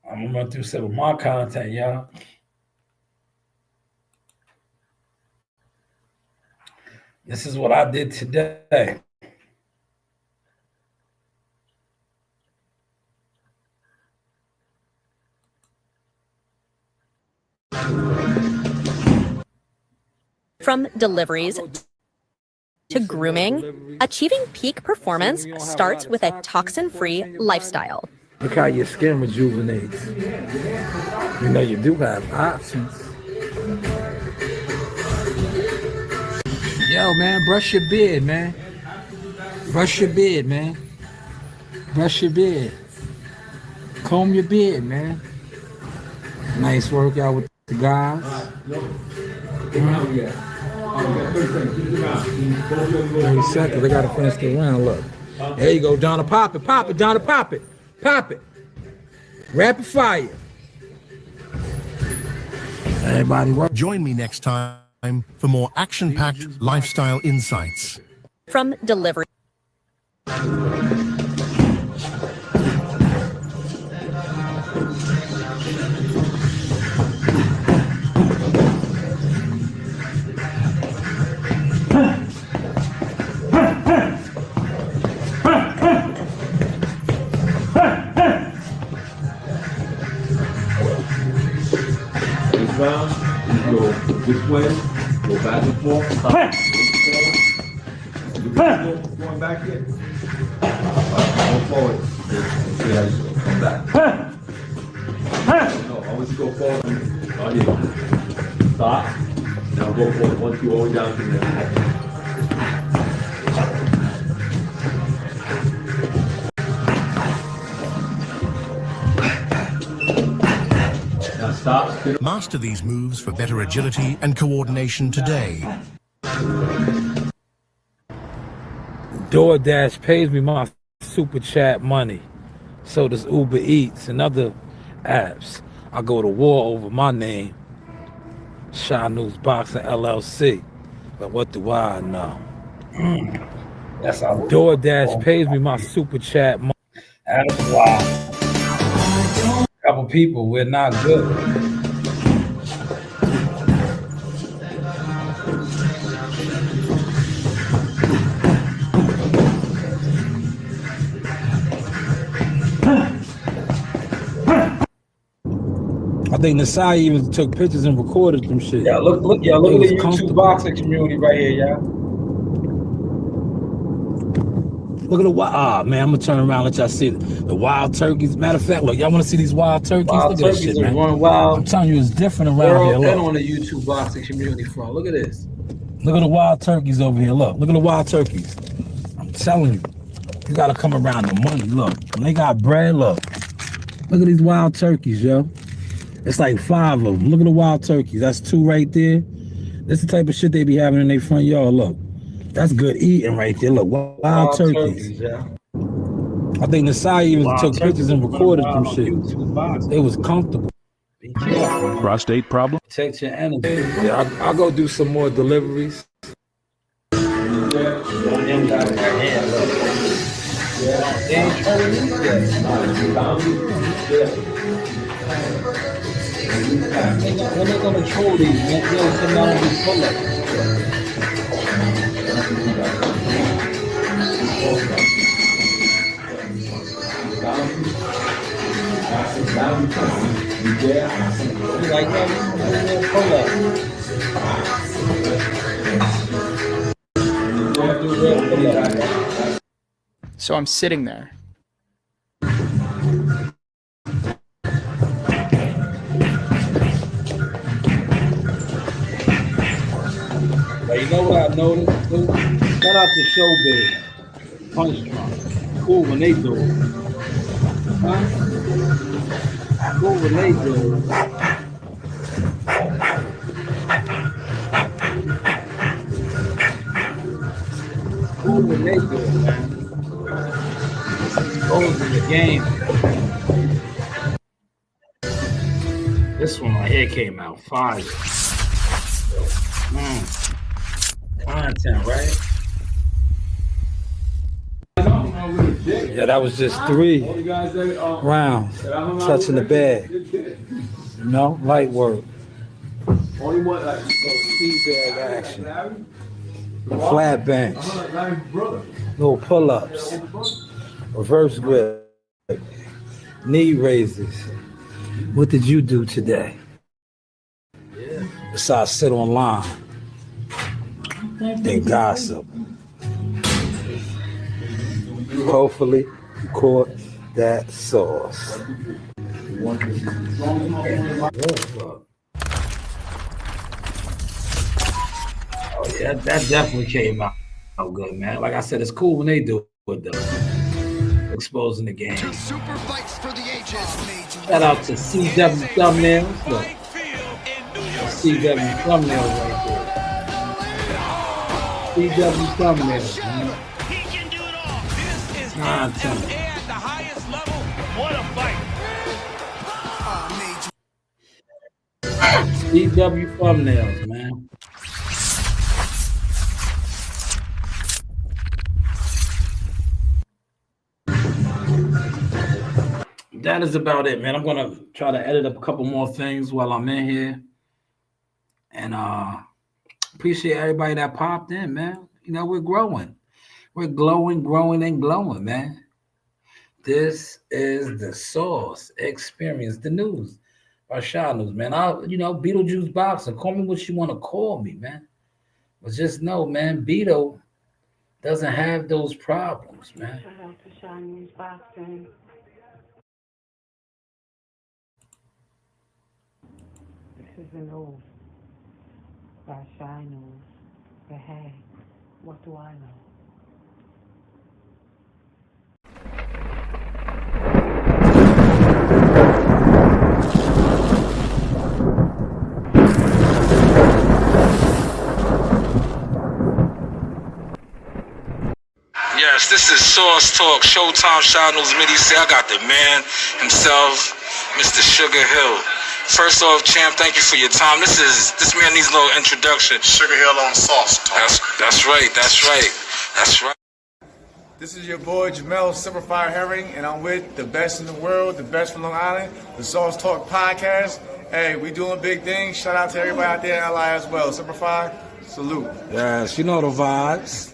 I'm going to run through some of my content, y'all. This is what I did today. From deliveries to grooming, achieving peak performance starts with a toxin-free lifestyle. Look how your skin rejuvenates. You know, you do have options. Yo, man, brush your beard, man. Brush your beard, man. Brush your beard. Comb your beard, man. Nice workout with the guys. 30 seconds. They got to finish the round. Look. There you go, Donna. Pop it. Pop it, Donna. Pop it. Pop it. Rapid fire. Everybody work. Join me next time for more action-packed lifestyle insights. From delivery. way, go back and forth. Stop. Going back here. Go forward. See how you go. Come back. No, always go forward. Oh, yeah. Stop. Now go forward. 1, 2, all the way down to the next one. Now stop. Master these moves for better agility and coordination today. DoorDash pays me my super chat money. So does Uber Eats and other apps. I go to war over my name, Shanewz Boxing LLC. But what do I know? That's how DoorDash pays me my super chat money. That's why. Couple people, we're not good. I think Nasai even took pictures and recorded some shit. Yeah, look at the YouTube boxing community right here, y'all. Look at the wild, man. I'm gonna turn around and let y'all see the wild turkeys. Matter of fact, look, y'all wanna see these wild turkeys? Look at this shit, man. Wild. I'm telling you, it's different around here. Look. On the YouTube boxing community front. Look at this. Look at the wild turkeys over here. Look at the wild turkeys. I'm telling you, you gotta come around the money. Look, when they got bread, look at these wild turkeys, yo. It's like 5 of them. Look at the wild turkeys. That's 2 right there. That's the type of shit they be having in their front yard. Look, that's good eating right there. Look, wild turkeys. Yeah. I think Nasai even took pictures and recorded some shit. It was comfortable. Prostate problem? Protect your energy. Yeah, I'll go do some more deliveries. When they gonna troll these, man, they'll come out and be full of it. Like that, So I'm sitting there. But you know what I noticed? Shout out to Showbiz, Punch Drunk. Cool when they do it. Huh? Cool when they do it. Cool when they do it, man. Goes in the game. This one right here came out fire. Content, right? Yeah, that was just 3 rounds, touching the bag. You know, light work. Speed bag action. Flat bench. Little pull-ups. Reverse grip. Knee raises. What did you do today? Besides sit online and gossip. Hopefully you caught that sauce. Oh yeah, that definitely came out good, man. Like I said, it's cool when they do it though. Exposing the game. Shout out to CW Thumbnails. Look. CW Thumbnails right there. CW Thumbnails, man. He can do it all. This is content at the highest level. What a fight. CW Thumbnails, man. That is about it, man. I'm gonna try to edit up a couple more things while I'm in here. And appreciate everybody that popped in, man. You know, we're growing. We're glowing, growing, and glowing, man. This is the Sauce Experience, the news, Sauce Shanewz, man. Beetlejuice boxing. Call me what you want to call me, man. But just know, man, Beetle doesn't have those problems, man. Shout out to Shanewz boxing. This is an oath by Shanewz. But hey, what do I know? Yes, this is Sauce Talk, Showtime Shanewz Midi. I got the man himself, Mr. Sugar Hill. First off, champ, thank you for your time. This man needs a little introduction. Sugar Hill on Sauce Talk. That's right. This is your boy Jamel Simplified Herring, and I'm with the best in the world, the best from Long Island, the Sauce Talk podcast. Hey, we doing big things. Shout out to everybody out there in LI as well. Simplified, salute. Yes, you know the vibes.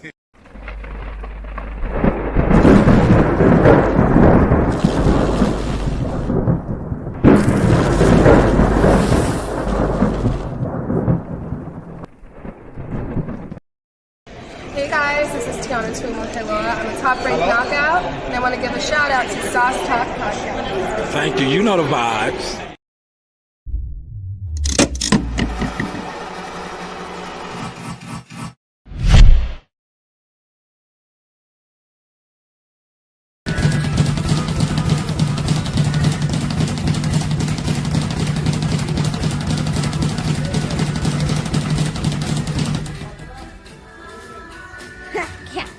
Hey guys, this is Tiana Tuimo-Keloa. I'm a top-ranked knockout, and I want to give a shout-out to Sauce Talk Podcast. Thank you. You know the vibes. Cat.